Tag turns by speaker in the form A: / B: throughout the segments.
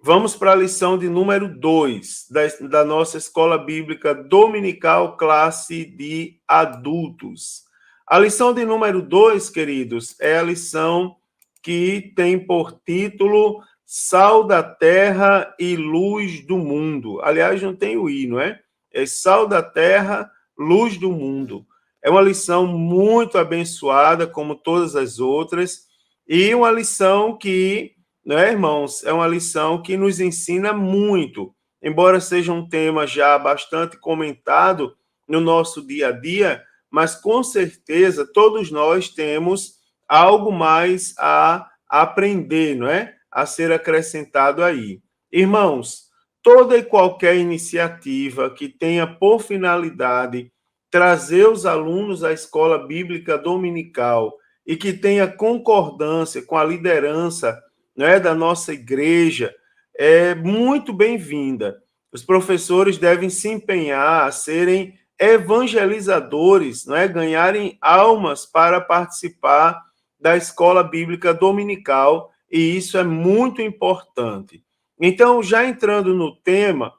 A: Vamos para a lição de número 2 da nossa Escola Bíblica Dominical, classe de adultos. A lição de número 2, queridos, é a lição que tem por título Sal da Terra e Luz do Mundo. Aliás, não tem o I, não é? É Sal da Terra, Luz do Mundo. É uma lição muito abençoada, como todas as outras, e uma lição que, né, irmãos, é uma lição que nos ensina muito, embora seja um tema já bastante comentado no nosso dia a dia, mas com certeza todos nós temos algo mais a aprender, não é? A ser acrescentado aí. Irmãos, toda e qualquer iniciativa que tenha por finalidade trazer os alunos à escola bíblica dominical e que tenha concordância com a liderança, né, da nossa igreja, é muito bem-vinda. Os professores devem se empenhar a serem evangelizadores, não é? Ganharem almas para participar da escola bíblica dominical, e isso é muito importante. Então, já entrando no tema,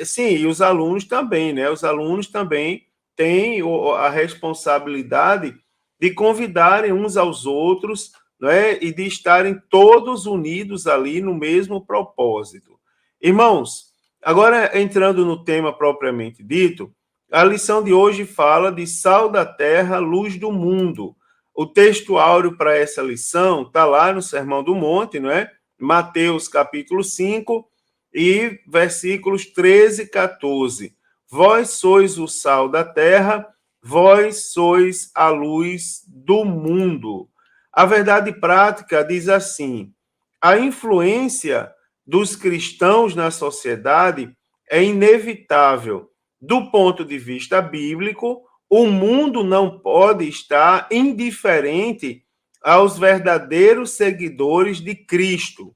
A: sim, e os alunos também, né? Os alunos também têm a responsabilidade de convidarem uns aos outros, né? E de estarem todos unidos ali no mesmo propósito. Irmãos, agora entrando no tema propriamente dito, a lição de hoje fala de sal da terra, luz do mundo. O texto áureo para essa lição está lá no Sermão do Monte, não é? Mateus capítulo 5 e versículos 13 e 14. Vós sois o sal da terra, vós sois a luz do mundo. A verdade prática diz assim: a influência dos cristãos na sociedade é inevitável. Do ponto de vista bíblico, o mundo não pode estar indiferente aos verdadeiros seguidores de Cristo.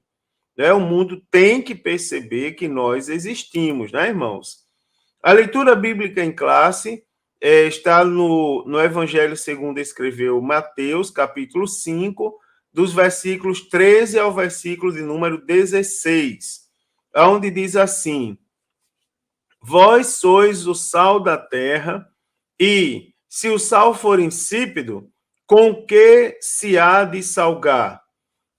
A: Né? O mundo tem que perceber que nós existimos, né, irmãos? A leitura bíblica em classe está no Evangelho segundo escreveu Mateus, capítulo 5, dos versículos 13 ao versículo de número 16, onde diz assim: vós sois o sal da terra, e se o sal for insípido, com que se há de salgar?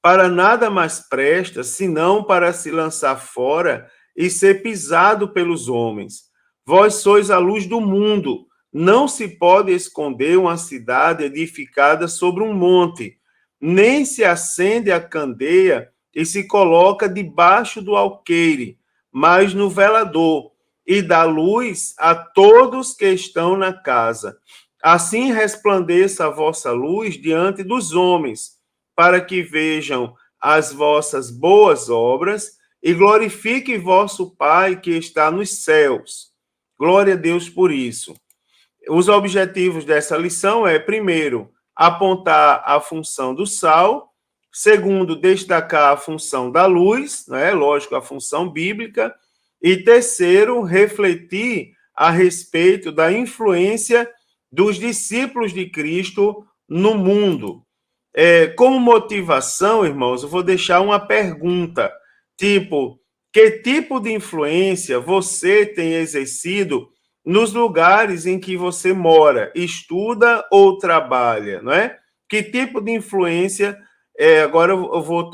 A: Para nada mais presta, senão para se lançar fora e ser pisado pelos homens. Vós sois a luz do mundo. Não se pode esconder uma cidade edificada sobre um monte, nem se acende a candeia e se coloca debaixo do alqueire, mas no velador, e dá luz a todos que estão na casa. Assim resplandeça a vossa luz diante dos homens, para que vejam as vossas boas obras e glorifique vosso Pai que está nos céus. Glória a Deus por isso. Os objetivos dessa lição é, primeiro, apontar a função do sal, segundo, destacar a função da luz, né? Lógico, a função bíblica, e terceiro, refletir a respeito da influência dos discípulos de Cristo no mundo. Como motivação, irmãos, eu vou deixar uma pergunta, tipo, que tipo de influência você tem exercido nos lugares em que você mora, estuda ou trabalha, não é? Que tipo de influência, agora eu vou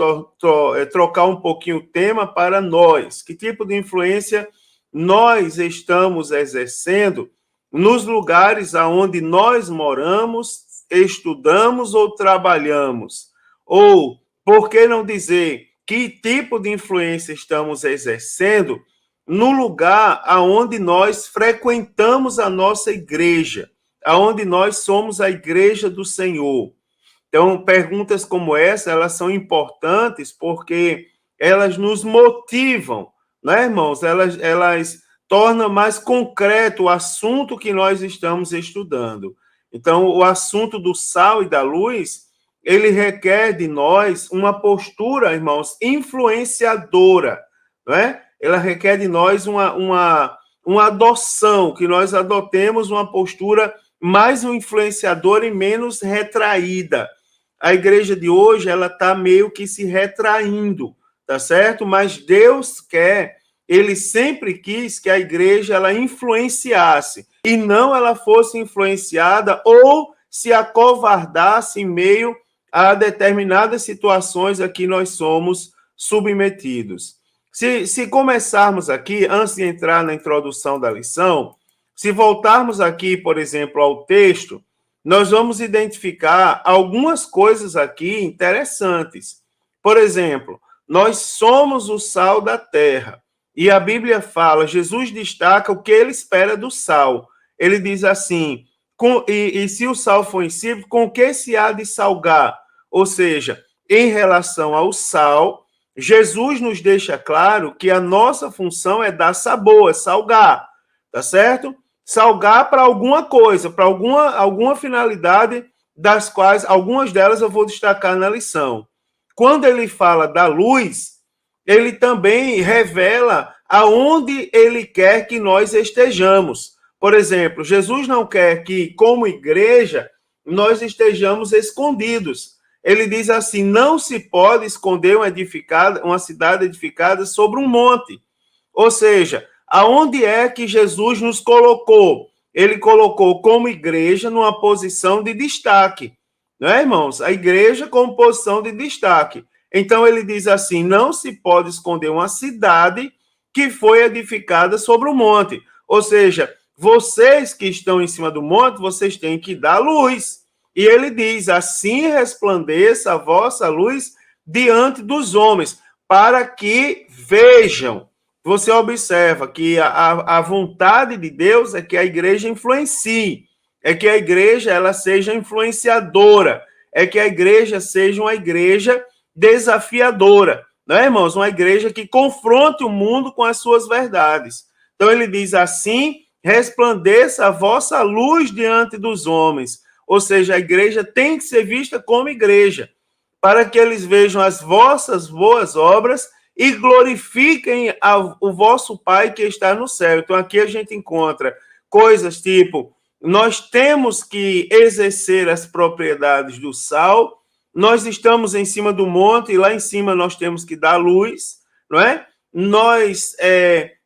A: trocar um pouquinho o tema para nós, que tipo de influência nós estamos exercendo nos lugares aonde nós moramos, estudamos ou trabalhamos? Ou, por que não dizer, que tipo de influência estamos exercendo no lugar aonde nós frequentamos a nossa igreja, aonde nós somos a igreja do Senhor? Então, perguntas como essa, elas são importantes porque elas nos motivam, né, irmãos? Elas tornam mais concreto o assunto que nós estamos estudando. Então, o assunto do sal e da luz, ele requer de nós uma postura, irmãos, influenciadora, não é? Ela requer de nós uma adoção, que nós adotemos uma postura mais influenciadora e menos retraída. A igreja de hoje, ela está meio que se retraindo, tá certo? Mas Deus quer, ele sempre quis que a igreja ela influenciasse e não ela fosse influenciada ou se acovardasse em meio a determinadas situações a que nós somos submetidos. Se começarmos aqui, antes de entrar na introdução da lição, se voltarmos aqui, por exemplo, ao texto, nós vamos identificar algumas coisas aqui interessantes. Por exemplo, nós somos o sal da terra. E a Bíblia fala, Jesus destaca o que ele espera do sal. Ele diz assim, e se o sal for insípido, com que se há de salgar? Ou seja, em relação ao sal, Jesus nos deixa claro que a nossa função é dar sabor, é salgar, tá certo? Salgar para alguma coisa, para alguma finalidade, das quais, algumas delas eu vou destacar na lição. Quando ele fala da luz, ele também revela aonde ele quer que nós estejamos. Por exemplo, Jesus não quer que, como igreja, nós estejamos escondidos. Ele diz assim, não se pode esconder uma cidade edificada sobre um monte. Ou seja, aonde é que Jesus nos colocou? Ele colocou como igreja numa posição de destaque. Não é, irmãos? A igreja como posição de destaque. Então ele diz assim, não se pode esconder uma cidade que foi edificada sobre um monte. Ou seja, vocês que estão em cima do monte, vocês têm que dar luz. E ele diz, assim resplandeça a vossa luz diante dos homens, para que vejam. Você observa que a vontade de Deus é que a igreja influencie, é que a igreja ela seja influenciadora, é que a igreja seja uma igreja desafiadora, né, irmãos? Uma igreja que confronte o mundo com as suas verdades. Então ele diz assim, resplandeça a vossa luz diante dos homens. Ou seja, a igreja tem que ser vista como igreja, para que eles vejam as vossas boas obras e glorifiquem o vosso Pai que está no céu. Então, aqui a gente encontra coisas tipo, nós temos que exercer as propriedades do sal, nós estamos em cima do monte e lá em cima nós temos que dar luz, não é? Nós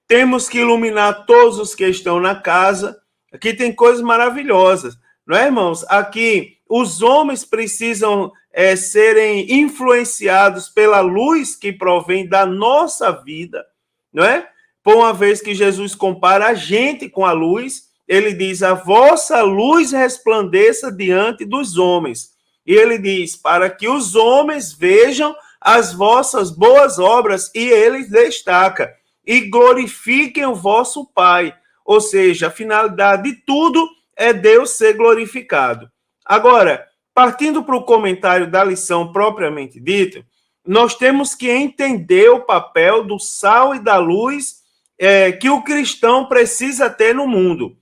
A: temos que iluminar todos os que estão na casa. Aqui tem coisas maravilhosas. Não é, irmãos? Aqui, os homens precisam serem influenciados pela luz que provém da nossa vida, não é? Por uma vez que Jesus compara a gente com a luz, ele diz, a vossa luz resplandeça diante dos homens. E ele diz, para que os homens vejam as vossas boas obras, e ele destaca, e glorifiquem o vosso Pai. Ou seja, a finalidade de tudo é Deus ser glorificado. Agora, partindo para o comentário da lição propriamente dita, nós temos que entender o papel do sal e da luz que o cristão precisa ter no mundo.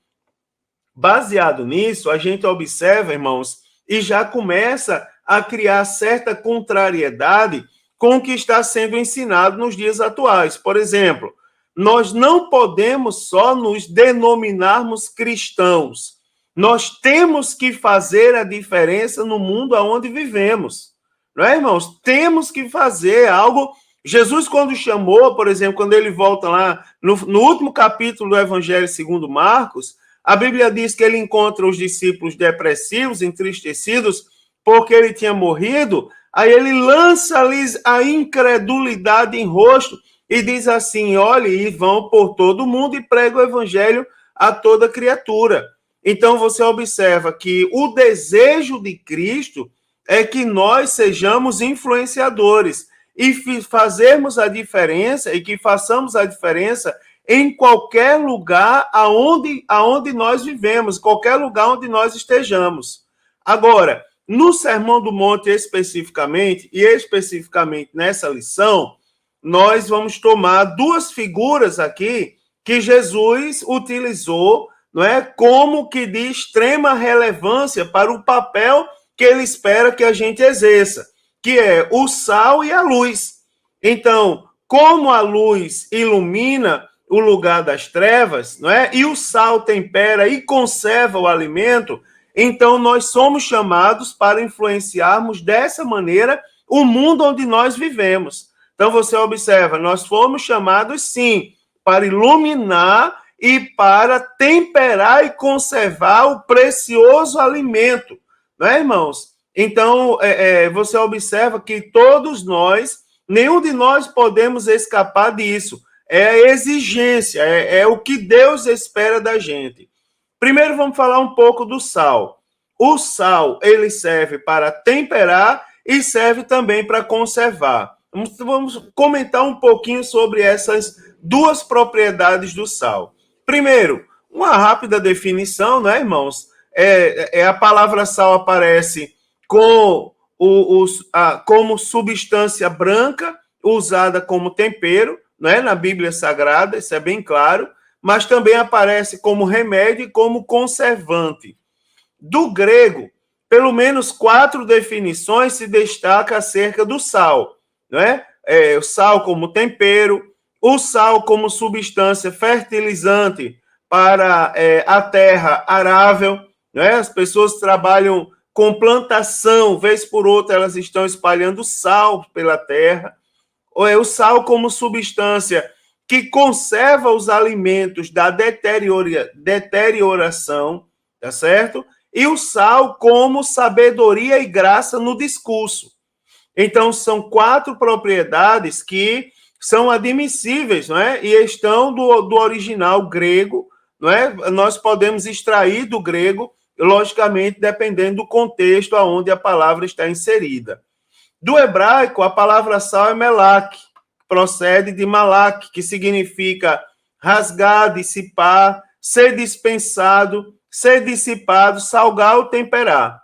A: Baseado nisso, a gente observa, irmãos, e já começa a criar certa contrariedade com o que está sendo ensinado nos dias atuais. Por exemplo, nós não podemos só nos denominarmos cristãos. Nós temos que fazer a diferença no mundo onde vivemos. Não é, irmãos? Temos que fazer algo. Jesus, quando chamou, por exemplo, quando ele volta lá no último capítulo do Evangelho segundo Marcos, a Bíblia diz que ele encontra os discípulos depressivos, entristecidos, porque ele tinha morrido. Aí ele lança-lhes a incredulidade em rosto e diz assim, olhe, e vão por todo o mundo e pregam o Evangelho a toda criatura. Então, você observa que o desejo de Cristo é que nós sejamos influenciadores e fazermos a diferença, e que façamos a diferença em qualquer lugar aonde nós vivemos, qualquer lugar onde nós estejamos. Agora, no Sermão do Monte especificamente, e especificamente nessa lição, nós vamos tomar duas figuras aqui que Jesus utilizou, não é, como que de extrema relevância para o papel que ele espera que a gente exerça, que é o sal e a luz. Então, como a luz ilumina o lugar das trevas, não é? E o sal tempera e conserva o alimento, então nós somos chamados para influenciarmos dessa maneira o mundo onde nós vivemos. Então, você observa, nós fomos chamados, sim, para iluminar e para temperar e conservar o precioso alimento, não é, irmãos? Então, você observa que todos nós, nenhum de nós podemos escapar disso. É a exigência, é o que Deus espera da gente. Primeiro, vamos falar um pouco do sal. O sal, ele serve para temperar e serve também para conservar. Vamos comentar um pouquinho sobre essas duas propriedades do sal. Primeiro, uma rápida definição, né, irmãos? A palavra sal aparece como substância branca usada como tempero, né, na Bíblia Sagrada, isso é bem claro, mas também aparece como remédio e como conservante. Do grego, pelo menos 4 definições se destacam acerca do sal, não é? O sal como tempero, o sal como substância fertilizante para a terra arável, não é? As pessoas trabalham com plantação, vez por outra elas estão espalhando sal pela terra. O sal como substância que conserva os alimentos da deterioração, tá certo? E o sal como sabedoria e graça no discurso. Então, são 4 propriedades que são admissíveis, não é? E estão do original grego, não é? Nós podemos extrair do grego, logicamente, dependendo do contexto aonde a palavra está inserida. Do hebraico, a palavra sal é melak, procede de malak, que significa rasgar, dissipar, ser dispensado, ser dissipado, salgar ou temperar.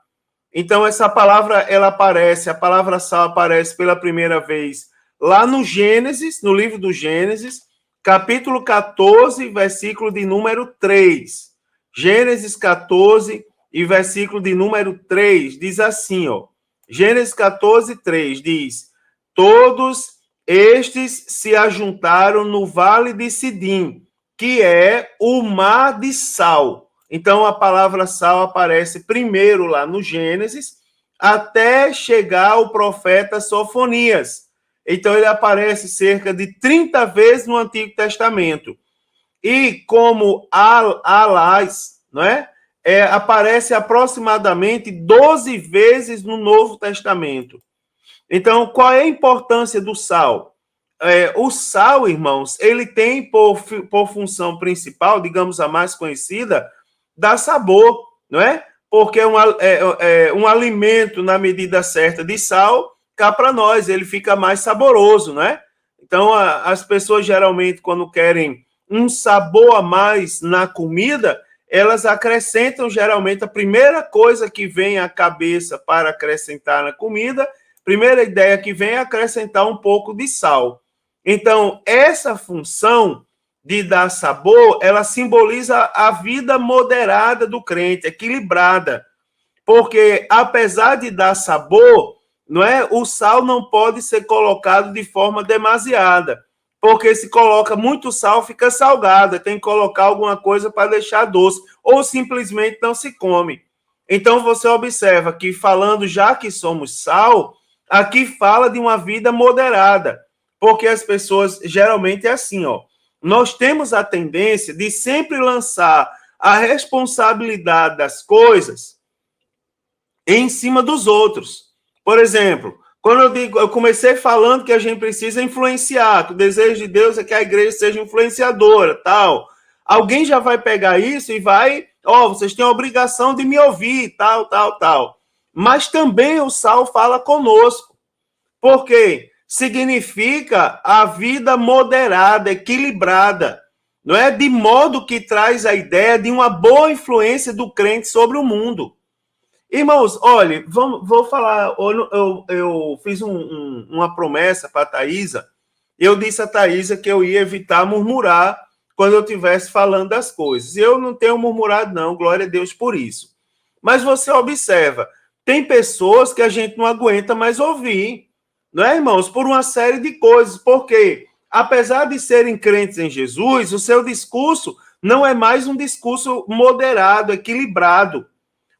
A: Então, essa palavra, a palavra sal aparece pela primeira vez lá no Gênesis, no livro do Gênesis, capítulo 14, versículo de número 3. Gênesis 14 e versículo de número 3, diz assim, ó. Gênesis 14, 3 diz: todos estes se ajuntaram no vale de Sidim, que é o mar de sal. Então, a palavra sal aparece primeiro lá no Gênesis, até chegar ao profeta Sofonias. Então, ele aparece cerca de 30 vezes no Antigo Testamento. E como alás, não é? Aparece aproximadamente 12 vezes no Novo Testamento. Então, qual é a importância do sal? O sal, irmãos, ele tem por função principal, digamos a mais conhecida, dar sabor, não é? Porque um alimento na medida certa de sal, cá para nós, ele fica mais saboroso, não é? Então, as pessoas geralmente, quando querem um sabor a mais na comida, elas acrescentam geralmente a primeira coisa que vem à cabeça para acrescentar na comida, primeira ideia que vem é acrescentar um pouco de sal. Então, essa função de dar sabor, ela simboliza a vida moderada do crente, equilibrada. Porque, apesar de dar sabor, não é? O sal não pode ser colocado de forma demasiada. Porque se coloca muito sal, fica salgado. Tem que colocar alguma coisa para deixar doce. Ou simplesmente não se come. Então, você observa que, falando já que somos sal, aqui fala de uma vida moderada. Porque as pessoas, geralmente, é assim, ó. Nós temos a tendência de sempre lançar a responsabilidade das coisas em cima dos outros. Por exemplo, quando eu comecei falando que a gente precisa influenciar, que o desejo de Deus é que a igreja seja influenciadora, tal. Alguém já vai pegar isso e vai, vocês têm a obrigação de me ouvir, tal, tal, tal. Mas também o sal fala conosco. Por quê? Significa a vida moderada, equilibrada, não é? De modo que traz a ideia de uma boa influência do crente sobre o mundo. Irmãos, olha, vou falar, eu fiz uma promessa para a Thaisa, eu disse a Thaisa que eu ia evitar murmurar quando eu estivesse falando das coisas. Eu não tenho murmurado não, glória a Deus por isso. Mas você observa, tem pessoas que a gente não aguenta mais ouvir, não é, irmãos? Por uma série de coisas, porque apesar de serem crentes em Jesus, o seu discurso não é mais um discurso moderado, equilibrado.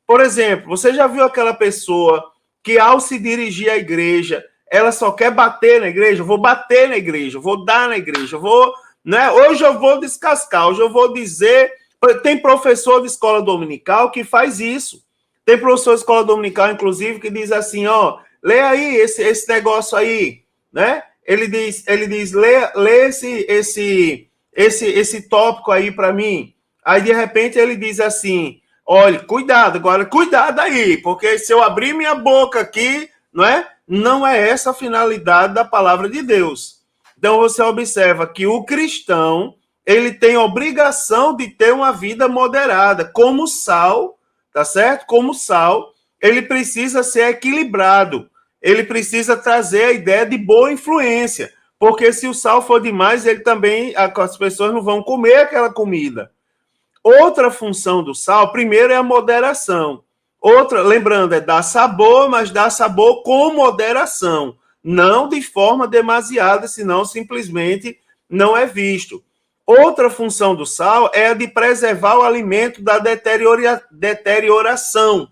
A: Por exemplo, você já viu aquela pessoa que, ao se dirigir à igreja, ela só quer bater na igreja, eu vou bater na igreja, eu vou dar na igreja, eu vou, né? Hoje eu vou descascar, hoje eu vou dizer... Tem professor de escola dominical que faz isso. Tem professor de escola dominical, inclusive, que diz assim, ó, lê aí esse negócio aí, né? Ele diz lê esse tópico aí para mim. Aí, de repente, ele diz assim, olha, cuidado, agora, cuidado aí, porque se eu abrir minha boca aqui, não é essa a finalidade da palavra de Deus. Então, você observa que o cristão, ele tem obrigação de ter uma vida moderada, como sal, tá certo? Como sal, ele precisa ser equilibrado, ele precisa trazer a ideia de boa influência, porque se o sal for demais, ele também, as pessoas não vão comer aquela comida. Outra função do sal, primeiro, é a moderação. Outra, lembrando, é dar sabor, mas dar sabor com moderação, não de forma demasiada, senão simplesmente não é visto. Outra função do sal é a de preservar o alimento da deterioração.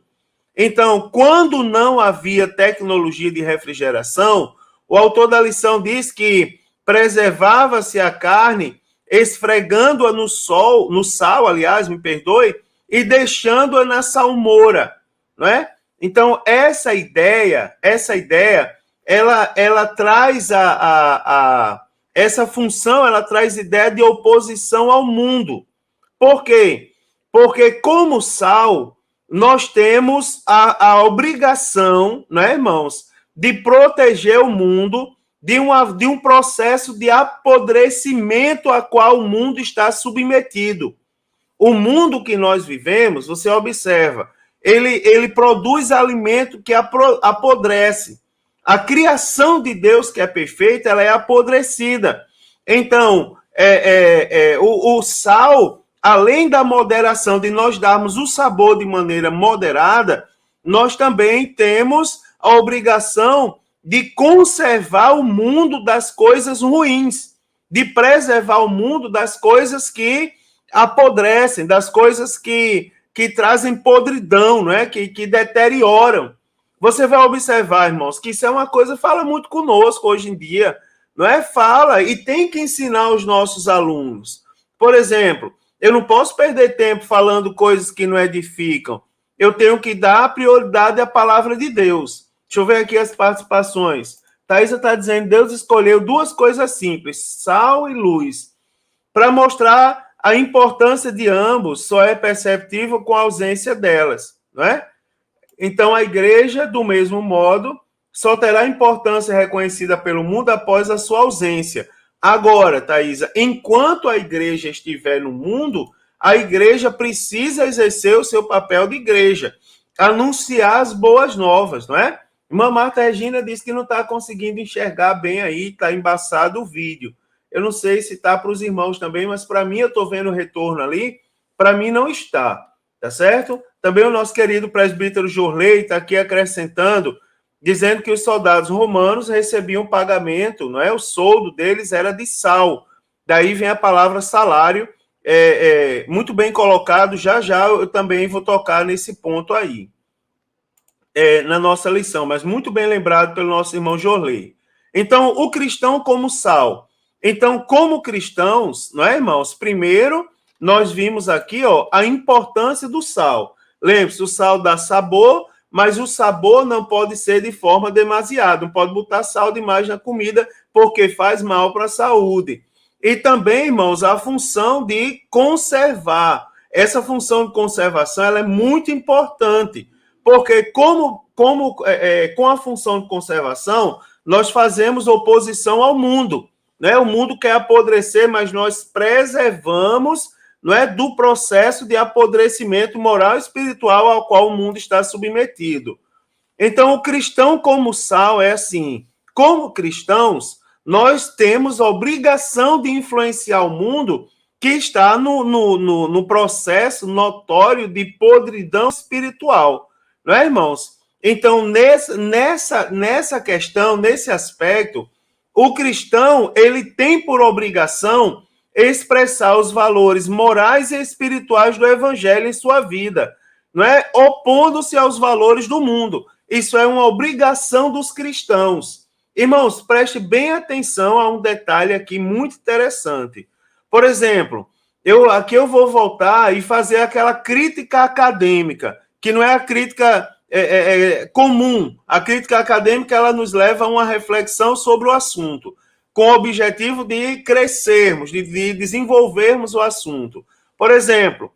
A: Então, quando não havia tecnologia de refrigeração, o autor da lição diz que preservava-se a carne esfregando-a no sal, aliás, me perdoe, e deixando-a na salmoura, não é? Então, essa ideia, ela traz essa função, ela traz ideia de oposição ao mundo. Por quê? Porque, como sal, nós temos a obrigação, né, irmãos, de proteger o mundo de um processo de apodrecimento a qual o mundo está submetido. O mundo que nós vivemos, você observa, ele produz alimento que apodrece. A criação de Deus, que é perfeita, ela é apodrecida. Então, o sal, além da moderação, de nós darmos o sabor de maneira moderada, nós também temos a obrigação de conservar o mundo das coisas ruins, de preservar o mundo das coisas que apodrecem, das coisas que trazem podridão, não é? Que deterioram. Você vai observar, irmãos, que isso é uma coisa que fala muito conosco hoje em dia, não é? Fala e tem que ensinar aos nossos alunos. Por exemplo, eu não posso perder tempo falando coisas que não edificam. Eu tenho que dar prioridade à palavra de Deus. Deixa eu ver aqui as participações. Thaisa está dizendo, Deus escolheu duas coisas simples, sal e luz, para mostrar a importância de ambos, só é perceptível com a ausência delas, não é? Então, a igreja, do mesmo modo, só terá importância reconhecida pelo mundo após a sua ausência. Agora, Thaisa, enquanto a igreja estiver no mundo, a igreja precisa exercer o seu papel de igreja, anunciar as boas novas, não é? Irmã Marta Regina disse que não está conseguindo enxergar bem aí, está embaçado o vídeo. Eu não sei se está para os irmãos também, mas para mim, eu estou vendo o retorno ali, para mim não está, tá certo? Também o nosso querido presbítero Jorley está aqui acrescentando, dizendo que os soldados romanos recebiam pagamento, não é? O soldo deles era de sal. Daí vem a palavra salário, muito bem colocado. Já eu também vou tocar nesse ponto aí, na nossa lição, mas muito bem lembrado pelo nosso irmão Jorley. Então, o cristão como sal. Então, como cristãos, não é, irmãos? Primeiro, nós vimos aqui, ó, a importância do sal. Lembre-se, o sal dá sabor, mas o sabor não pode ser de forma demasiada. Não pode botar sal demais na comida, porque faz mal para a saúde. E também, irmãos, a função de conservar. Essa função de conservação ela é muito importante, porque com a função de conservação, nós fazemos oposição ao mundo. Né? O mundo quer apodrecer, mas nós preservamos, não é, do processo de apodrecimento moral e espiritual ao qual o mundo está submetido. Então, o cristão como sal é assim. Como cristãos, nós temos a obrigação de influenciar o mundo que está no processo notório de podridão espiritual. Não é, irmãos? Então, nessa questão, nesse aspecto, o cristão, ele tem por obrigação expressar os valores morais e espirituais do evangelho em sua vida, não é? Opondo-se aos valores do mundo. Isso é uma obrigação dos cristãos. Irmãos, preste bem atenção a um detalhe aqui muito interessante. Por exemplo, aqui eu vou voltar e fazer aquela crítica acadêmica, que não é a crítica comum. A crítica acadêmica ela nos leva a uma reflexão sobre o assunto, com o objetivo de crescermos, de desenvolvermos o assunto. Por exemplo,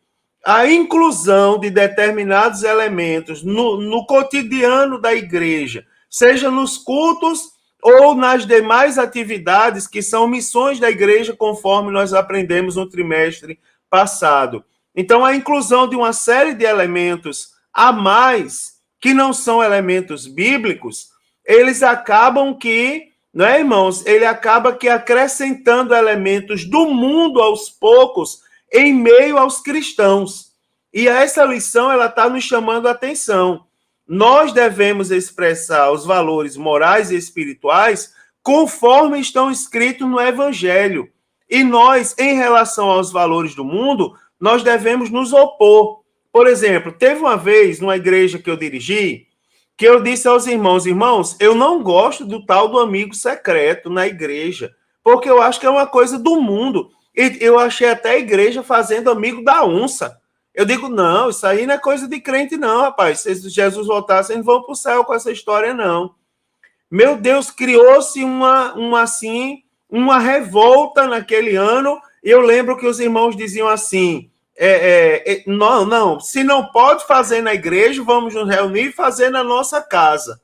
A: a inclusão de determinados elementos no cotidiano da igreja, seja nos cultos ou nas demais atividades que são missões da igreja, conforme nós aprendemos no trimestre passado. Então, a inclusão de uma série de elementos a mais, que não são elementos bíblicos, eles acabam que, não é, irmãos? Ele acaba que acrescentando elementos do mundo aos poucos em meio aos cristãos. E essa lição, ela está nos chamando a atenção. Nós devemos expressar os valores morais e espirituais conforme estão escritos no Evangelho. E nós, em relação aos valores do mundo, nós devemos nos opor. Por exemplo, teve uma vez, numa igreja que eu dirigi, que eu disse aos irmãos, eu não gosto do tal do amigo secreto na igreja, porque eu acho que é uma coisa do mundo. E eu achei até a igreja fazendo amigo da onça. Eu digo, não, isso aí não é coisa de crente, não, rapaz. Se Jesus voltar, vocês não vão para o céu com essa história, não. Meu Deus, criou-se uma revolta naquele ano. E eu lembro que os irmãos diziam assim: não, se não pode fazer na igreja, vamos nos reunir e fazer na nossa casa.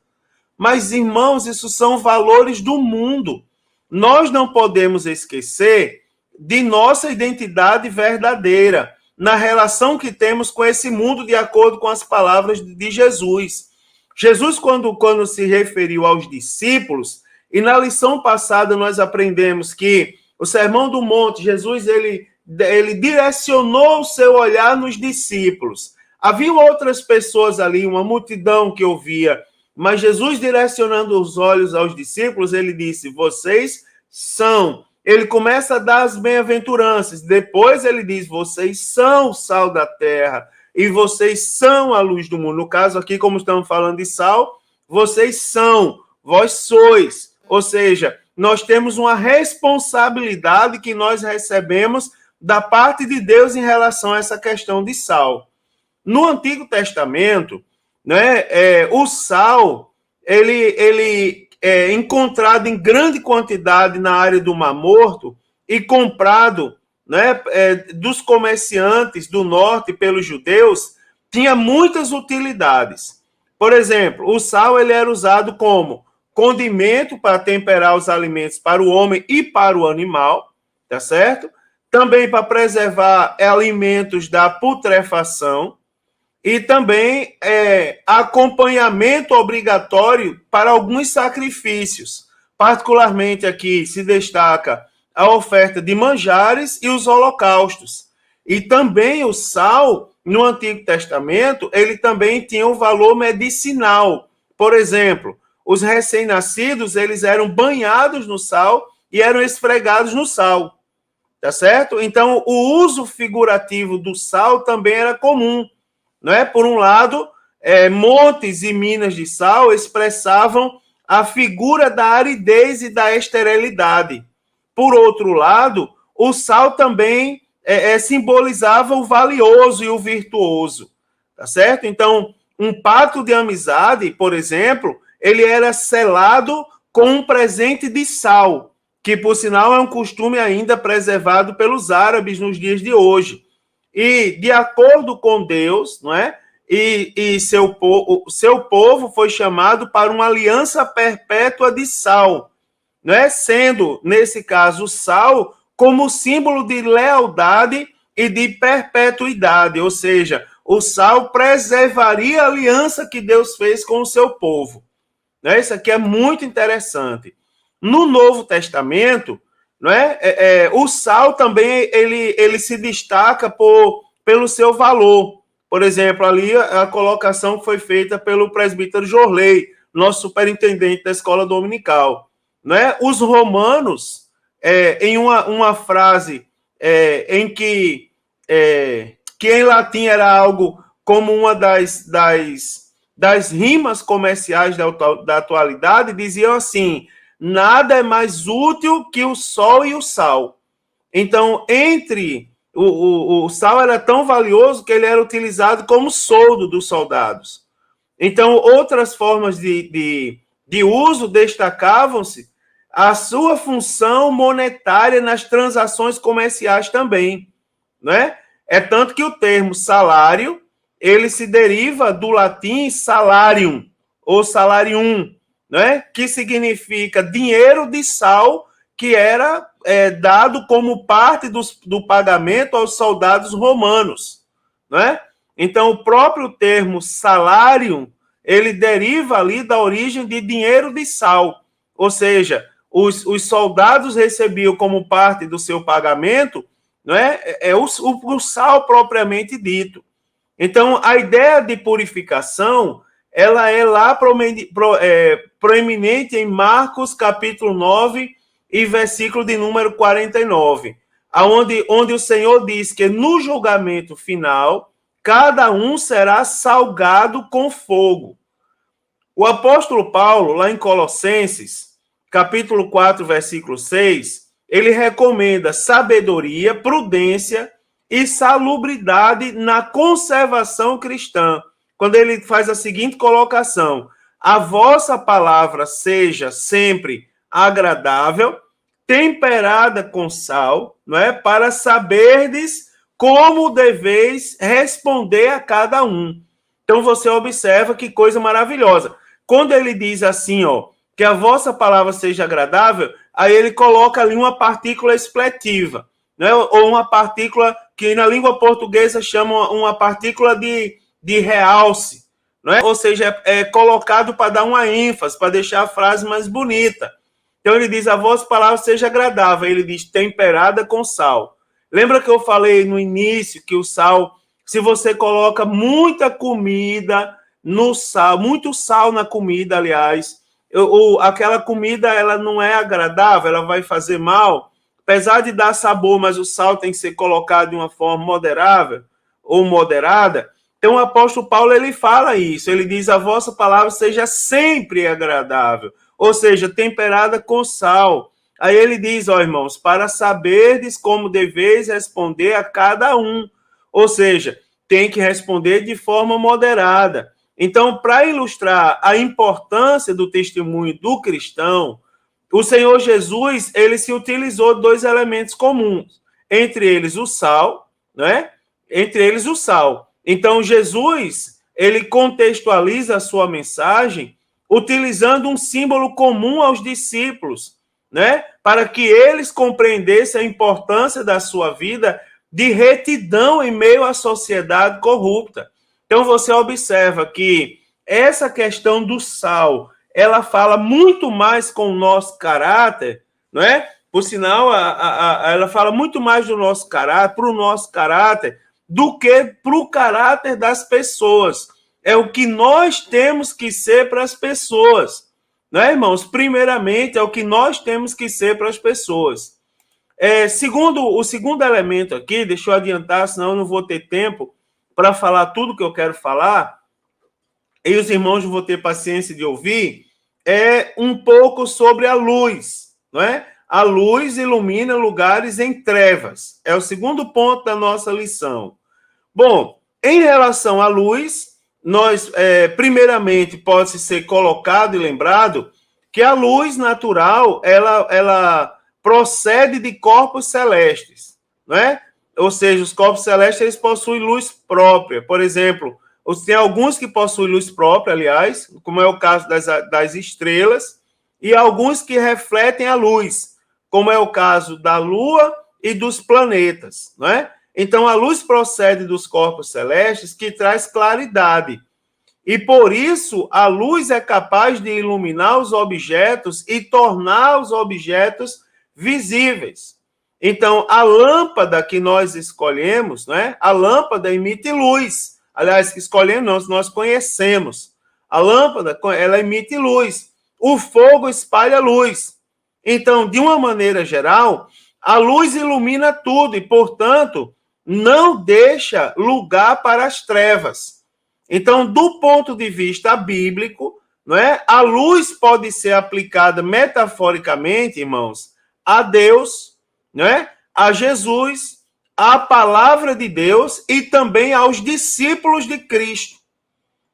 A: Mas, irmãos, isso são valores do mundo. Nós não podemos esquecer de nossa identidade verdadeira, na relação que temos com esse mundo, de acordo com as palavras de Jesus. Jesus, quando se referiu aos discípulos, e na lição passada nós aprendemos que o Sermão do Monte, Jesus, ele direcionou o seu olhar nos discípulos. Havia outras pessoas ali, uma multidão que ouvia, mas Jesus, direcionando os olhos aos discípulos, ele disse, vocês são... Ele começa a dar as bem-aventuranças. Depois ele diz, vocês são o sal da terra e vocês são a luz do mundo. No caso aqui, como estamos falando de sal, vocês são, vós sois. Ou seja, nós temos uma responsabilidade que nós recebemos da parte de Deus em relação a essa questão de sal. No Antigo Testamento, né, o sal, ele é encontrado em grande quantidade na área do Mar Morto e comprado, né, dos comerciantes do norte pelos judeus, tinha muitas utilidades. Por exemplo, o sal ele era usado como condimento para temperar os alimentos para o homem e para o animal, tá certo? Também para preservar alimentos da putrefação, e também acompanhamento obrigatório para alguns sacrifícios. Particularmente aqui se destaca a oferta de manjares e os holocaustos. E também o sal, no Antigo Testamento, ele também tinha um valor medicinal. Por exemplo, os recém-nascidos, eles eram banhados no sal e eram esfregados no sal. Tá certo? Então, o uso figurativo do sal também era comum. Não é? Por um lado, montes e minas de sal expressavam a figura da aridez e da esterilidade. Por outro lado, o sal também simbolizava o valioso e o virtuoso. Tá certo? Então, um pacto de amizade, por exemplo, ele era selado com um presente de sal, que, por sinal, é um costume ainda preservado pelos árabes nos dias de hoje. E, de acordo com Deus, não é? E seu povo foi chamado para uma aliança perpétua de sal, não é? Sendo, nesse caso, o sal como símbolo de lealdade e de perpetuidade, ou seja, o sal preservaria a aliança que Deus fez com o seu povo. Não é? Isso aqui é muito interessante. No Novo Testamento, não é? O sal também ele se destaca pelo seu valor. Por exemplo, ali a colocação foi feita pelo presbítero Jorley, nosso superintendente da escola dominical. Não é? Os romanos, em uma frase em que em latim era algo como uma das rimas comerciais da atualidade, diziam assim, nada é mais útil que o sol e o sal. Então, o sal era tão valioso que ele era utilizado como soldo dos soldados. Então, outras formas de uso destacavam-se a sua função monetária nas transações comerciais também, né? É tanto que o termo salário, ele se deriva do latim salarium, ou salarium, né? Que significa dinheiro de sal, que era dado como parte do pagamento aos soldados romanos, né? Então, o próprio termo salarium, ele deriva ali da origem de dinheiro de sal, ou seja, os soldados recebiam como parte do seu pagamento, não é? O sal propriamente dito. Então, a ideia de purificação, ela é lá proeminente em Marcos, capítulo 9, e versículo de número 49, onde o Senhor diz que no julgamento final, cada um será salgado com fogo. O apóstolo Paulo, lá em Colossenses, capítulo 4, versículo 6, ele recomenda sabedoria, prudência e salubridade na conservação cristã. Quando ele faz a seguinte colocação: a vossa palavra seja sempre agradável, temperada com sal, não é? Para saberdes como deveis responder a cada um. Então você observa que coisa maravilhosa. Quando ele diz assim, ó, que a vossa palavra seja agradável, aí ele coloca ali uma partícula expletiva, né? Ou uma partícula que na língua portuguesa chama uma partícula de realce, não é? Ou seja, é colocado para dar uma ênfase, para deixar a frase mais bonita. Então ele diz, a vossa palavra seja agradável, ele diz temperada com sal. Lembra que eu falei no início que o sal, se você coloca muita comida no sal, muito sal na comida, aliás, aquela comida ela não é agradável, ela vai fazer mal, apesar de dar sabor, mas o sal tem que ser colocado de uma forma moderável ou moderada. Então o apóstolo Paulo ele fala isso, ele diz, a vossa palavra seja sempre agradável, ou seja, temperada com sal. Aí ele diz, ó irmãos, para saberdes como deveis responder a cada um, ou seja, tem que responder de forma moderada. Então, para ilustrar a importância do testemunho do cristão, o Senhor Jesus, ele se utilizou de dois elementos comuns, entre eles o sal, né? Entre eles o sal. Então, Jesus, ele contextualiza a sua mensagem utilizando um símbolo comum aos discípulos, né? Para que eles compreendessem a importância da sua vida de retidão em meio à sociedade corrupta. Então, você observa que essa questão do sal, ela fala muito mais com o nosso caráter, não é? Por sinal, ela fala muito mais do nosso caráter, para o nosso caráter, do que para o caráter das pessoas. É o que nós temos que ser para as pessoas, não é, irmãos? Primeiramente, é o que nós temos que ser para as pessoas. O segundo elemento aqui, deixa eu adiantar, senão eu não vou ter tempo para falar tudo que eu quero falar, e os irmãos vão ter paciência de ouvir, é um pouco sobre a luz, não é? A luz ilumina lugares em trevas. É o segundo ponto da nossa lição. Bom, em relação à luz, nós, primeiramente, pode ser colocado e lembrado que a luz natural, ela procede de corpos celestes, não é? Ou seja, os corpos celestes eles possuem luz própria. Por exemplo, tem alguns que possuem luz própria, aliás, como é o caso das estrelas, e alguns que refletem a luz, como é o caso da Lua e dos planetas, não é? Então, a luz procede dos corpos celestes que traz claridade. E, por isso, a luz é capaz de iluminar os objetos e tornar os objetos visíveis. Então, a lâmpada que nós escolhemos, né? A lâmpada emite luz. Aliás, escolhemos, nós conhecemos. A lâmpada, ela emite luz. O fogo espalha luz. Então, de uma maneira geral, a luz ilumina tudo e, portanto, não deixa lugar para as trevas. Então, do ponto de vista bíblico, não é? A luz pode ser aplicada metaforicamente, irmãos, a Deus, não é? A Jesus, à palavra de Deus e também aos discípulos de Cristo.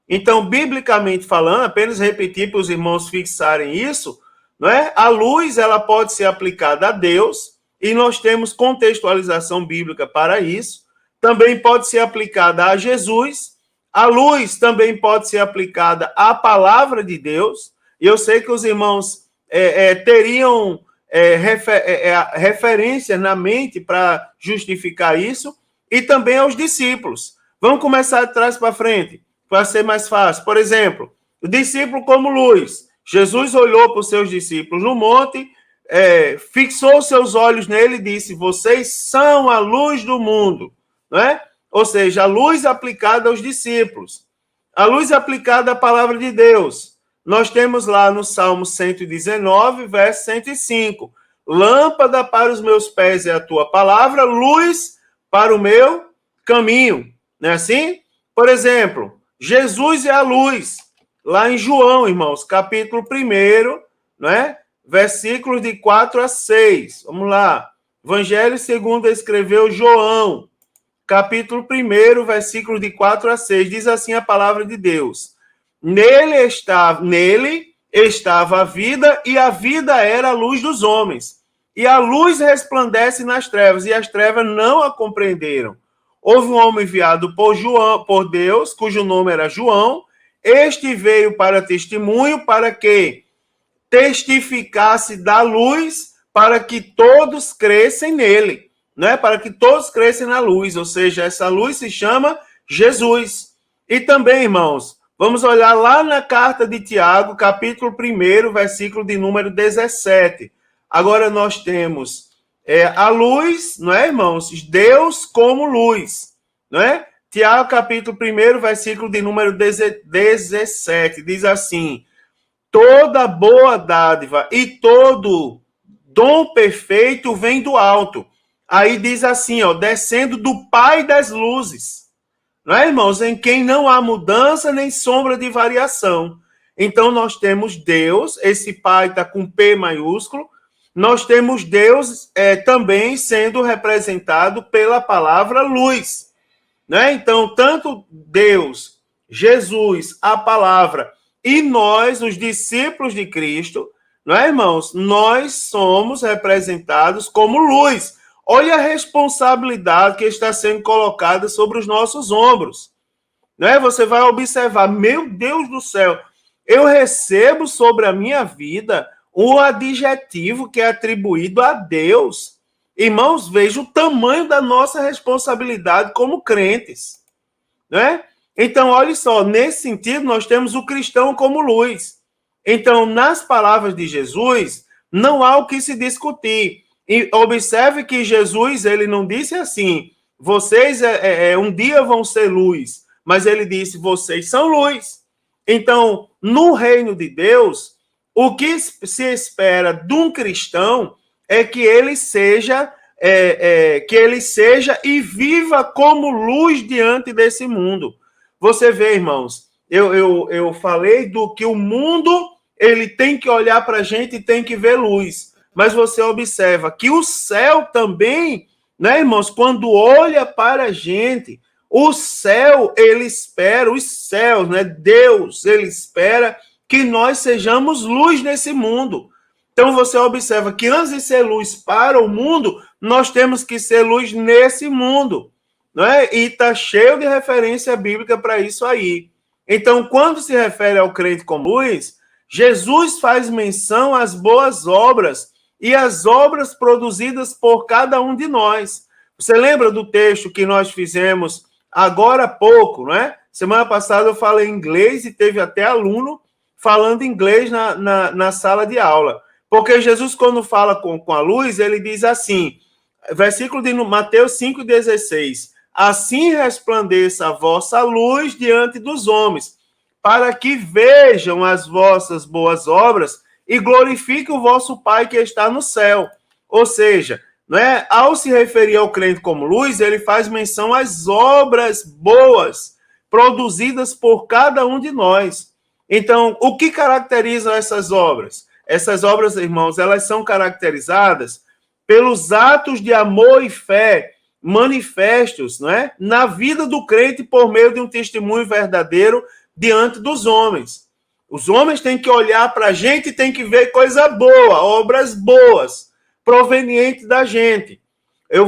A: Então, biblicamente falando, apenas repetir para os irmãos fixarem isso, não é? A luz ela pode ser aplicada a Deus e nós temos contextualização bíblica para isso. Também pode ser aplicada a Jesus. A luz também pode ser aplicada à palavra de Deus. E eu sei que os irmãos teriam referências na mente para justificar isso. E também aos discípulos. Vamos começar de trás para frente, para ser mais fácil. Por exemplo, o discípulo como luz. Jesus olhou para os seus discípulos no monte, fixou seus olhos nele e disse: vocês são a luz do mundo. Não é? Ou seja, a luz aplicada aos discípulos. A luz aplicada à palavra de Deus. Nós temos lá no Salmo 119, verso 105. Lâmpada para os meus pés é a tua palavra, luz para o meu caminho. Não é assim? Por exemplo, Jesus é a luz. Lá em João, irmãos, capítulo 1, não é? Versículos de 4 a 6. Vamos lá. Evangelho segundo escreveu João, capítulo 1, versículos de 4 a 6. Diz assim a palavra de Deus. Nele estava a vida, e a vida era a luz dos homens. E a luz resplandece nas trevas, e as trevas não a compreenderam. Houve um homem enviado por Deus, cujo nome era João. Este veio para testemunho, para que testificasse da luz, para que todos crescem nele, né? Para que todos crescem na luz, ou seja, essa luz se chama Jesus. E também, irmãos, vamos olhar lá na carta de Tiago, capítulo 1, versículo de número 17. Agora nós temos a luz, não é, irmãos? Deus como luz, não é? Tiago, capítulo 1, versículo de número 17, diz assim: toda boa dádiva e todo dom perfeito vem do alto. Aí diz assim, ó, descendo do Pai das luzes. Não é, irmãos? Em quem não há mudança nem sombra de variação. Então, nós temos Deus, esse Pai está com P maiúsculo. Nós temos Deus também sendo representado pela palavra luz. Né? Então, tanto Deus, Jesus, a palavra, e nós, os discípulos de Cristo, não é, irmãos? Nós somos representados como luz. Olha a responsabilidade que está sendo colocada sobre os nossos ombros. Não é? Você vai observar, meu Deus do céu, eu recebo sobre a minha vida um adjetivo que é atribuído a Deus. Irmãos, veja o tamanho da nossa responsabilidade como crentes. Né? Então, olha só, nesse sentido, nós temos o cristão como luz. Então, nas palavras de Jesus, não há o que se discutir. E observe que Jesus, ele não disse assim, vocês um dia vão ser luz, mas ele disse, vocês são luz. Então, no reino de Deus, o que se espera de um cristão é que ele seja e viva como luz diante desse mundo. Você vê, irmãos, eu falei do que o mundo ele tem que olhar para a gente e tem que ver luz. Mas você observa que o céu também, né, irmãos, quando olha para a gente, o céu, ele espera, os céus, né, Deus, ele espera que nós sejamos luz nesse mundo. Então, você observa que antes de ser luz para o mundo, nós temos que ser luz nesse mundo. Não é? E está cheio de referência bíblica para isso aí. Então, quando se refere ao crente como luz, Jesus faz menção às boas obras e às obras produzidas por cada um de nós. Você lembra do texto que nós fizemos agora há pouco, não é? Semana passada eu falei inglês e teve até aluno falando inglês na sala de aula. Porque Jesus, quando fala com a luz, ele diz assim, versículo de Mateus 5,16, assim resplandeça a vossa luz diante dos homens, para que vejam as vossas boas obras e glorifiquem o vosso Pai que está no céu. Ou seja, não é? Ao se referir ao crente como luz, ele faz menção às obras boas produzidas por cada um de nós. Então, o que caracteriza essas obras? Essas obras, irmãos, elas são caracterizadas pelos atos de amor e fé manifestos, não é? Na vida do crente por meio de um testemunho verdadeiro diante dos homens. Os homens têm que olhar para a gente e têm que ver coisa boa, obras boas, provenientes da gente.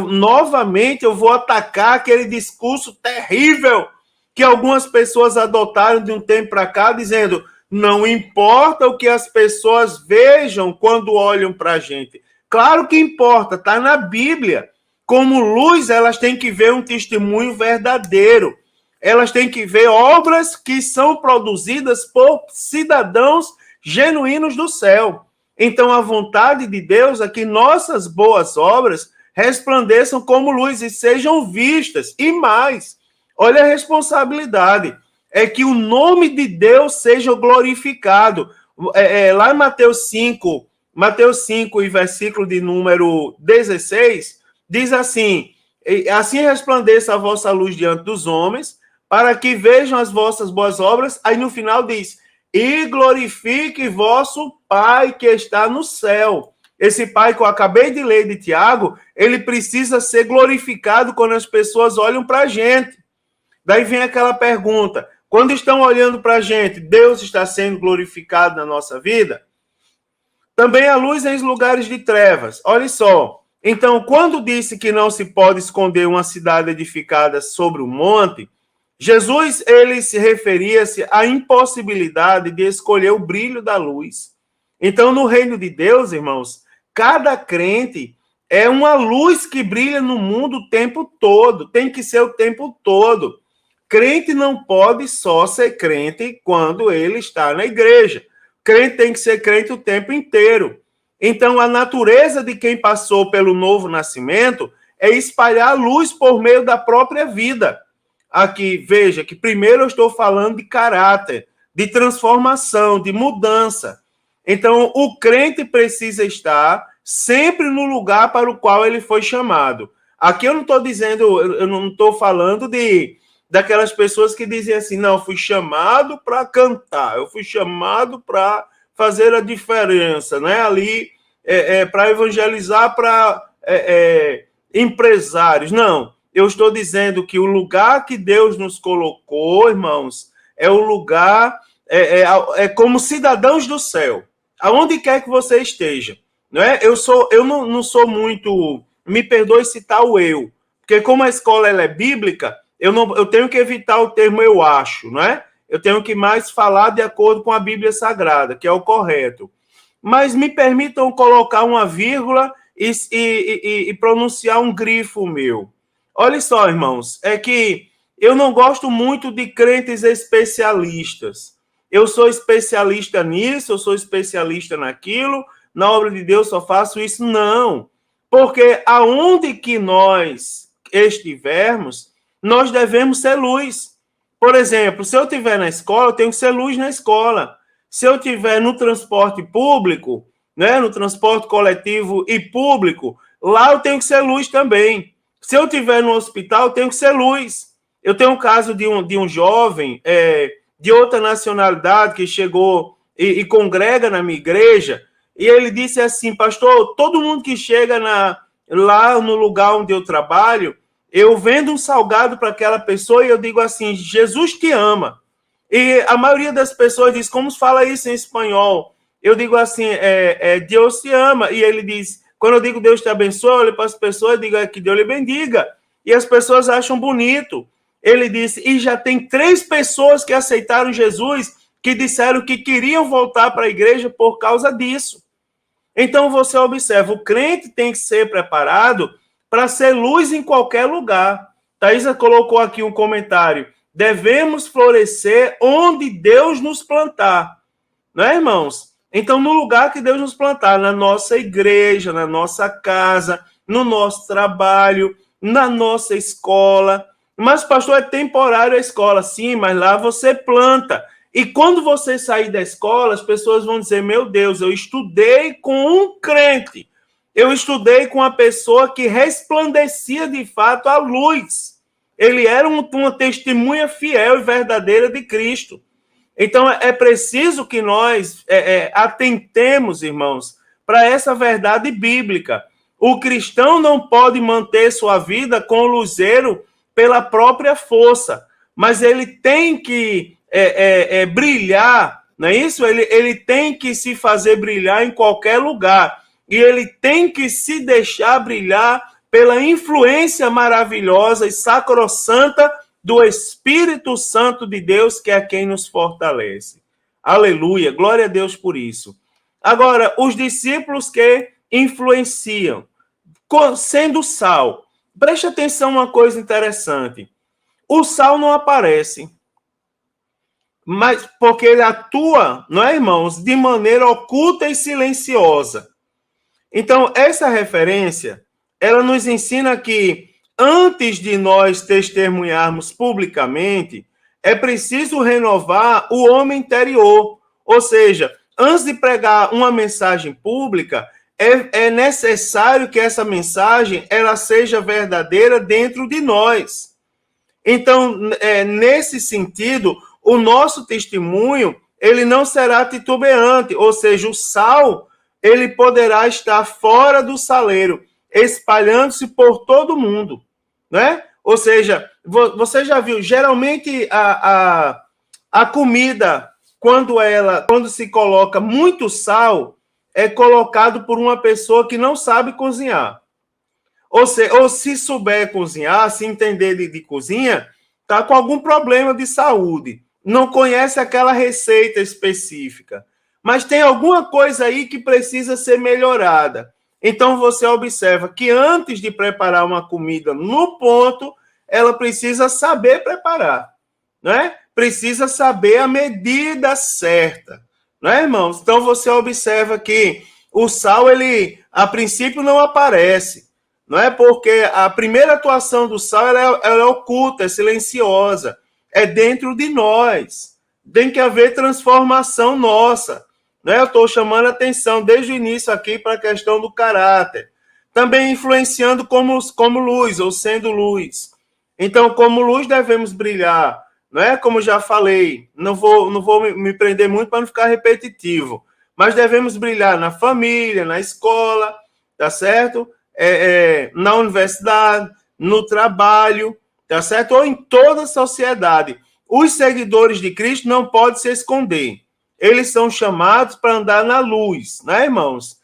A: Novamente, eu vou atacar aquele discurso terrível que algumas pessoas adotaram de um tempo para cá, dizendo: não importa o que as pessoas vejam quando olham para a gente. Claro que importa, está na Bíblia. Como luz, elas têm que ver um testemunho verdadeiro. Elas têm que ver obras que são produzidas por cidadãos genuínos do céu. Então, a vontade de Deus é que nossas boas obras resplandeçam como luz e sejam vistas. E mais, olha a responsabilidade, é que o nome de Deus seja glorificado. Lá em Mateus 5 e versículo de número 16, diz assim: assim resplandeça a vossa luz diante dos homens, para que vejam as vossas boas obras. Aí no final diz: e glorifique vosso Pai que está no céu. Esse Pai que eu acabei de ler de Tiago, ele precisa ser glorificado quando as pessoas olham para a gente. Daí vem aquela pergunta: quando estão olhando para a gente, Deus está sendo glorificado na nossa vida? Também a luz em lugares de trevas. Olha só. Então, quando disse que não se pode esconder uma cidade edificada sobre um monte, Jesus, ele se referia-se à impossibilidade de escolher o brilho da luz. Então, no reino de Deus, irmãos, cada crente é uma luz que brilha no mundo o tempo todo, tem que ser o tempo todo. Crente não pode só ser crente quando ele está na igreja. Crente tem que ser crente o tempo inteiro. Então, a natureza de quem passou pelo novo nascimento é espalhar luz por meio da própria vida. Aqui, veja que primeiro eu estou falando de caráter, de transformação, de mudança. Então, o crente precisa estar sempre no lugar para o qual ele foi chamado. Aqui eu não estou dizendo, eu não estou falando daquelas pessoas que dizem assim: não, eu fui chamado para cantar, eu fui chamado para fazer a diferença, né? Ali, para evangelizar para empresários. Não, eu estou dizendo que o lugar que Deus nos colocou, irmãos, é o lugar, como cidadãos do céu, aonde quer que você esteja. Não é? Eu não sou muito, me perdoe citar o eu, porque como a escola ela é bíblica, eu tenho que evitar o termo eu acho, não é? Eu tenho que mais falar de acordo com a Bíblia Sagrada, que é o correto. Mas me permitam colocar uma vírgula e pronunciar um grifo meu. Olha só, irmãos, é que eu não gosto muito de crentes especialistas. Eu sou especialista nisso, eu sou especialista naquilo, na obra de Deus só faço isso. Não, porque aonde que nós estivermos, nós devemos ser luz. Por exemplo, se eu estiver na escola, eu tenho que ser luz na escola. Se eu estiver no transporte público, né, no transporte coletivo e público, lá eu tenho que ser luz também. Se eu estiver no hospital, eu tenho que ser luz. Eu tenho um caso de um jovem de outra nacionalidade que chegou e congrega na minha igreja, e ele disse assim: pastor, todo mundo que chega lá no lugar onde eu trabalho, eu vendo um salgado para aquela pessoa e eu digo assim: Jesus te ama. E a maioria das pessoas diz: como se fala isso em espanhol? Eu digo assim: Deus te ama. E ele diz, quando eu digo Deus te abençoe, eu olho para as pessoas e digo: que Deus lhe bendiga. E as pessoas acham bonito. Ele disse: e já tem 3 pessoas que aceitaram Jesus, que disseram que queriam voltar para a igreja por causa disso. Então você observa, o crente tem que ser preparado para ser luz em qualquer lugar. Thaisa colocou aqui um comentário: devemos florescer onde Deus nos plantar. Não é, irmãos? Então, no lugar que Deus nos plantar, na nossa igreja, na nossa casa, no nosso trabalho, na nossa escola. Mas, pastor, é temporário a escola. Sim, mas lá você planta. E quando você sair da escola, as pessoas vão dizer: meu Deus, eu estudei com um crente. Eu estudei com uma pessoa que resplandecia de fato a luz. Ele era uma testemunha fiel e verdadeira de Cristo. Então, é preciso que nós atentemos, irmãos, para essa verdade bíblica. O cristão não pode manter sua vida com o luzeiro pela própria força, mas ele tem que brilhar, não é isso? Ele tem que se fazer brilhar em qualquer lugar, e ele tem que se deixar brilhar pela influência maravilhosa e sacrossanta do Espírito Santo de Deus, que é quem nos fortalece. Aleluia, glória a Deus por isso. Agora, os discípulos que influenciam, sendo sal. Preste atenção uma coisa interessante. O sal não aparece, mas porque ele atua, não é, irmãos, de maneira oculta e silenciosa. Então, essa referência, ela nos ensina que antes de nós testemunharmos publicamente, é preciso renovar o homem interior. Ou seja, antes de pregar uma mensagem pública, é necessário que essa mensagem ela seja verdadeira dentro de nós. Então, nesse sentido, o nosso testemunho ele não será titubeante, ou seja, o sal ele poderá estar fora do saleiro, espalhando-se por todo mundo, né? Ou seja, você já viu, geralmente a comida, quando se coloca muito sal, é colocado por uma pessoa que não sabe cozinhar. Ou se souber cozinhar, se entender de cozinha, está com algum problema de saúde, não conhece aquela receita específica, mas tem alguma coisa aí que precisa ser melhorada. Então você observa que antes de preparar uma comida no ponto, ela precisa saber preparar, né? Precisa saber a medida certa, não é, irmãos? Então você observa que o sal, ele a princípio não aparece, não é? Porque a primeira atuação do sal ela é oculta, é silenciosa, é dentro de nós. Tem que haver transformação nossa. Né? Eu estou chamando a atenção desde o início aqui para a questão do caráter. Também influenciando como luz, ou sendo luz. Então, como luz, devemos brilhar. Não é? Como já falei, não vou me prender muito para não ficar repetitivo. Mas devemos brilhar na família, na escola, tá certo? Na universidade, no trabalho, tá certo? Ou em toda a sociedade. Os seguidores de Cristo não podem se esconder. Eles são chamados para andar na luz, né, irmãos?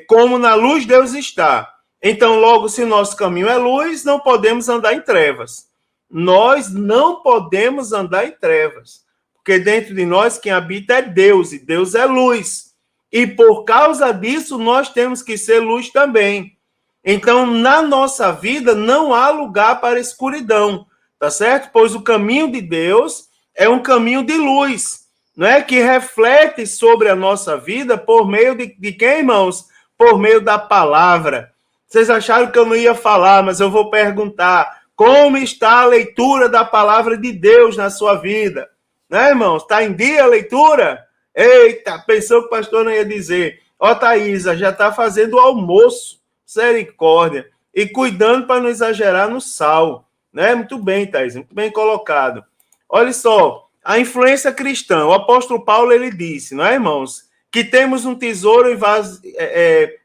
A: Como na luz Deus está. Então, logo, se nosso caminho é luz, não podemos andar em trevas. Nós não podemos andar em trevas. Porque dentro de nós, quem habita é Deus, e Deus é luz. E por causa disso, nós temos que ser luz também. Então, na nossa vida, não há lugar para escuridão, tá certo? Pois o caminho de Deus é um caminho de luz, não é? Que reflete sobre a nossa vida por meio de quem, irmãos? Por meio da palavra. Vocês acharam que eu não ia falar, mas eu vou perguntar. Como está a leitura da palavra de Deus na sua vida? Né, irmãos? Está em dia a leitura? Eita, pensou que o pastor não ia dizer. Ó, Thaísa, já está fazendo o almoço. Misericórdia. E cuidando para não exagerar no sal. Né? Muito bem, Thaís, muito bem colocado. Olha só, a influência cristã. O apóstolo Paulo, ele disse, não é, irmãos? Que temos um tesouro em vaso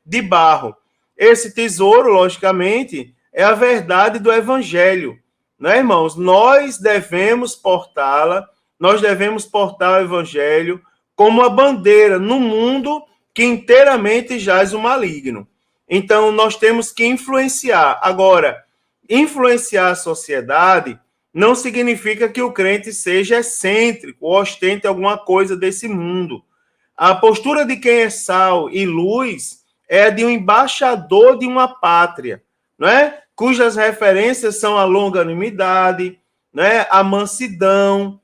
A: de barro. Esse tesouro, logicamente, é a verdade do evangelho. Não é, irmãos? Nós devemos portá-la, nós devemos portar o evangelho como uma bandeira no mundo que inteiramente jaz o maligno. Então, nós temos que influenciar. Agora, influenciar a sociedade não significa que o crente seja excêntrico ou ostente alguma coisa desse mundo. A postura de quem é sal e luz é a de um embaixador de uma pátria, não é? Cujas referências são a longanimidade, né? A mansidão,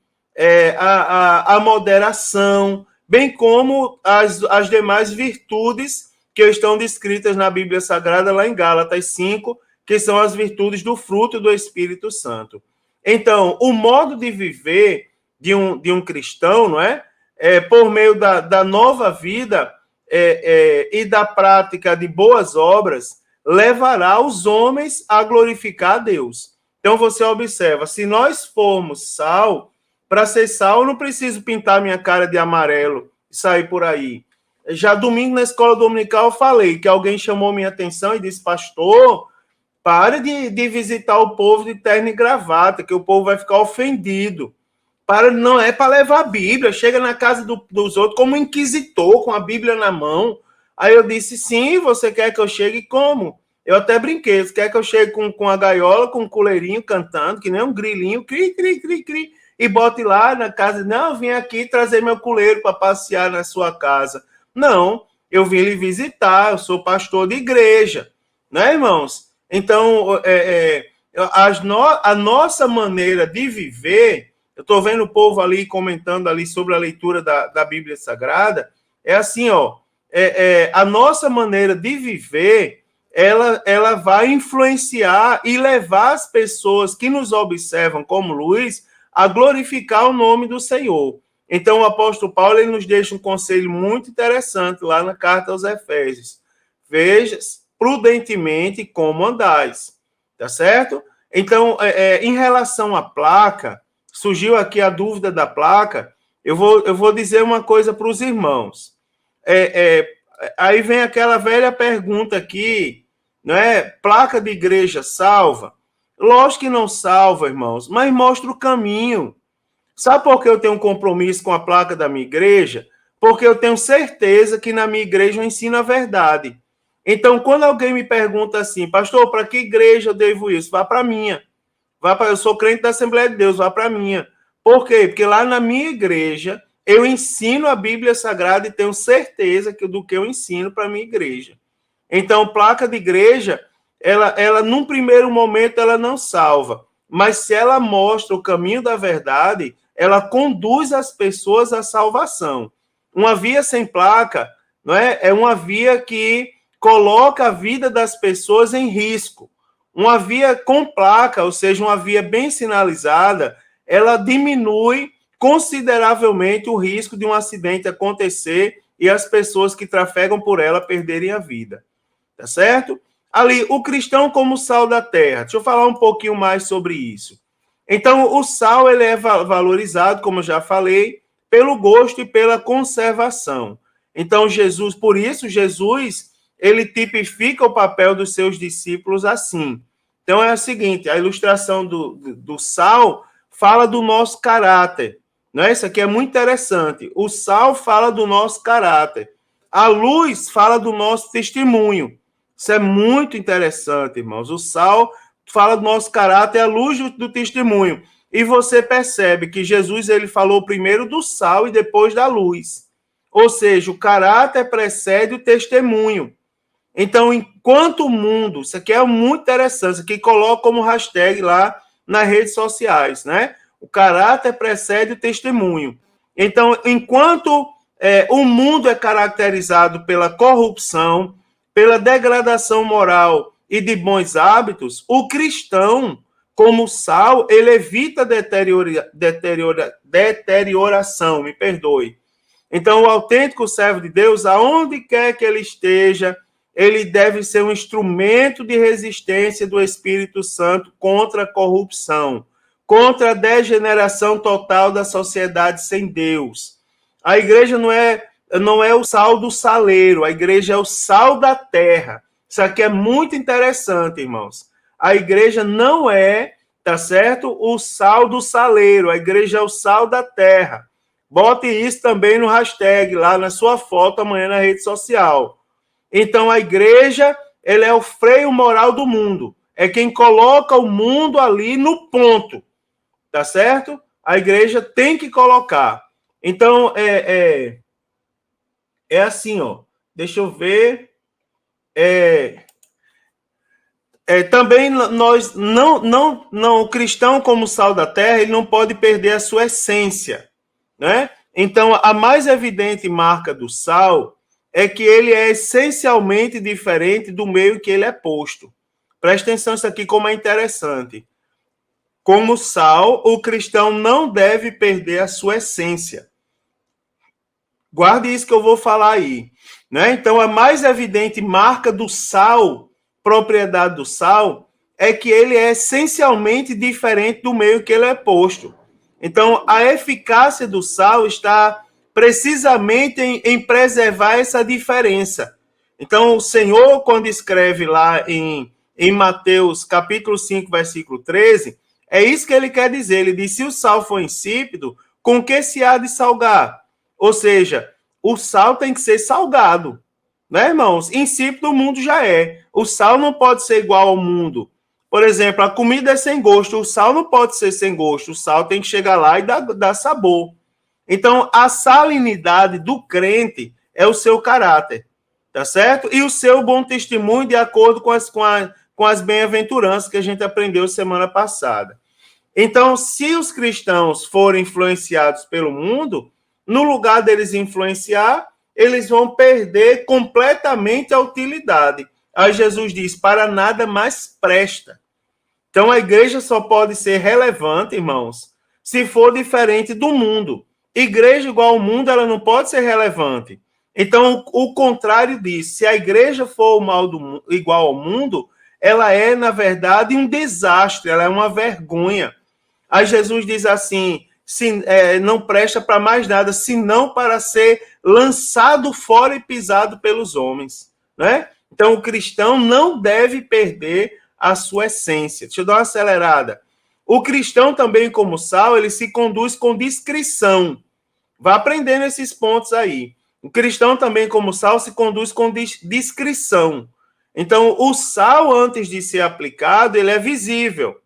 A: a moderação, bem como as demais virtudes que estão descritas na Bíblia Sagrada, lá em Gálatas 5, que são as virtudes do fruto do Espírito Santo. Então, o modo de viver de um cristão, não é? Por meio da nova vida e da prática de boas obras, levará os homens a glorificar a Deus. Então, você observa, se nós formos sal, Para ser sal, eu não preciso pintar minha cara de amarelo e sair por aí. Já domingo na escola dominical eu falei que alguém chamou minha atenção e disse, pastor, pare de visitar o povo de terno e gravata, que o povo vai ficar ofendido. Não é para levar a Bíblia, chega na casa dos outros como um inquisitor, com a Bíblia na mão. Aí eu disse, sim, você quer que eu chegue como? Eu até brinquei, você quer que eu chegue com a gaiola, com um coleirinho cantando, que nem um grilinho, cri, cri, cri, cri, e bote lá na casa, não, eu vim aqui trazer meu coleiro para passear na sua casa. Não, eu vim lhe visitar, eu sou pastor de igreja, né, irmãos? Então, a nossa maneira de viver, eu estou vendo o povo ali comentando ali sobre a leitura da Bíblia Sagrada, é assim, ó, a nossa maneira de viver, ela vai influenciar e levar as pessoas que nos observam como luz a glorificar o nome do Senhor. Então, o apóstolo Paulo ele nos deixa um conselho muito interessante lá na carta aos Efésios. Veja prudentemente como andais, tá certo? Então, em relação à placa, surgiu aqui a dúvida da placa, eu vou dizer uma coisa para os irmãos. Aí vem aquela velha pergunta aqui, não é? Placa de igreja salva? Lógico que não salva, irmãos, mas mostra o caminho. Sabe por que eu tenho um compromisso com a placa da minha igreja? Porque eu tenho certeza que na minha igreja eu ensino a verdade. Então, quando alguém me pergunta assim, pastor, para que igreja eu devo isso? Vá para a minha. Eu sou crente da Assembleia de Deus, vá para a minha. Por quê? Porque lá na minha igreja eu ensino a Bíblia Sagrada e tenho certeza do que eu ensino para a minha igreja. Então, placa de igreja, ela num primeiro momento, ela não salva. Mas se ela mostra o caminho da verdade, ela conduz as pessoas à salvação. Uma via sem placa, não é uma via que coloca a vida das pessoas em risco. Uma via com placa, ou seja, uma via bem sinalizada, ela diminui consideravelmente o risco de um acidente acontecer e as pessoas que trafegam por ela perderem a vida. Tá certo? Ali, o cristão como sal da terra. Deixa eu falar um pouquinho mais sobre isso. Então, o sal ele é valorizado, como eu já falei, pelo gosto e pela conservação. Então, por isso, Jesus, ele tipifica o papel dos seus discípulos assim. Então, é o seguinte, a ilustração do sal fala do nosso caráter. Não é? Isso aqui é muito interessante. O sal fala do nosso caráter. A luz fala do nosso testemunho. Isso é muito interessante, irmãos. O sal fala do nosso caráter, é a luz do testemunho. E você percebe que Jesus ele falou primeiro do sal e depois da luz. Ou seja, o caráter precede o testemunho. Então, enquanto o mundo, isso aqui é muito interessante, isso aqui coloca como hashtag lá nas redes sociais, né? O caráter precede o testemunho. Então, enquanto o mundo é caracterizado pela corrupção, pela degradação moral e de bons hábitos, o cristão, como sal, ele evita deterioração, me perdoe. Então, o autêntico servo de Deus, aonde quer que ele esteja, ele deve ser um instrumento de resistência do Espírito Santo contra a corrupção, contra a degeneração total da sociedade sem Deus. A igreja não é o sal do saleiro, a igreja é o sal da terra. Isso aqui é muito interessante, irmãos. A igreja não é, tá certo, o sal do saleiro, a igreja é o sal da terra. Bote isso também no hashtag, lá na sua foto amanhã na rede social. Então, a igreja, ela é o freio moral do mundo. É quem coloca o mundo ali no ponto, tá certo? A igreja tem que colocar. Então, é assim, ó. Deixa eu ver. Também nós não o cristão como sal da terra, ele não pode perder a sua essência, né? Então, a mais evidente marca do sal é que ele é essencialmente diferente do meio que ele é posto. Presta atenção isso aqui como é interessante. Como sal, o cristão não deve perder a sua essência. Guarde isso que eu vou falar aí, né? Então, a mais evidente marca do sal, propriedade do sal, é que ele é essencialmente diferente do meio que ele é posto. Então, a eficácia do sal está precisamente em preservar essa diferença. Então, o Senhor, quando escreve lá em Mateus capítulo 5, versículo 13, é isso que ele quer dizer. Ele diz, se o sal for insípido, com que se há de salgar? Ou seja, o sal tem que ser salgado, né, irmãos? Insípido o mundo já é. O sal não pode ser igual ao mundo. Por exemplo, a comida é sem gosto, o sal não pode ser sem gosto. O sal tem que chegar lá e dar sabor. Então, a salinidade do crente é o seu caráter, tá certo? E o seu bom testemunho de acordo com as bem-aventuranças que a gente aprendeu semana passada. Então, se os cristãos forem influenciados pelo mundo, no lugar deles influenciar, eles vão perder completamente a utilidade. Aí Jesus diz, para nada mais presta. Então, a igreja só pode ser relevante, irmãos, se for diferente do mundo. Igreja igual ao mundo, ela não pode ser relevante. Então, o contrário disso, se a igreja for igual ao mundo, ela é, na verdade, um desastre, ela é uma vergonha. Aí Jesus diz assim, não presta para mais nada, senão para ser lançado fora e pisado pelos homens. Né? Então, o cristão não deve perder a sua essência. Deixa eu dar uma acelerada. O cristão também, como sal, ele se conduz com discrição. Vá aprendendo esses pontos aí. O cristão também, como sal, se conduz com discrição. Então, o sal, antes de ser aplicado, ele é visível.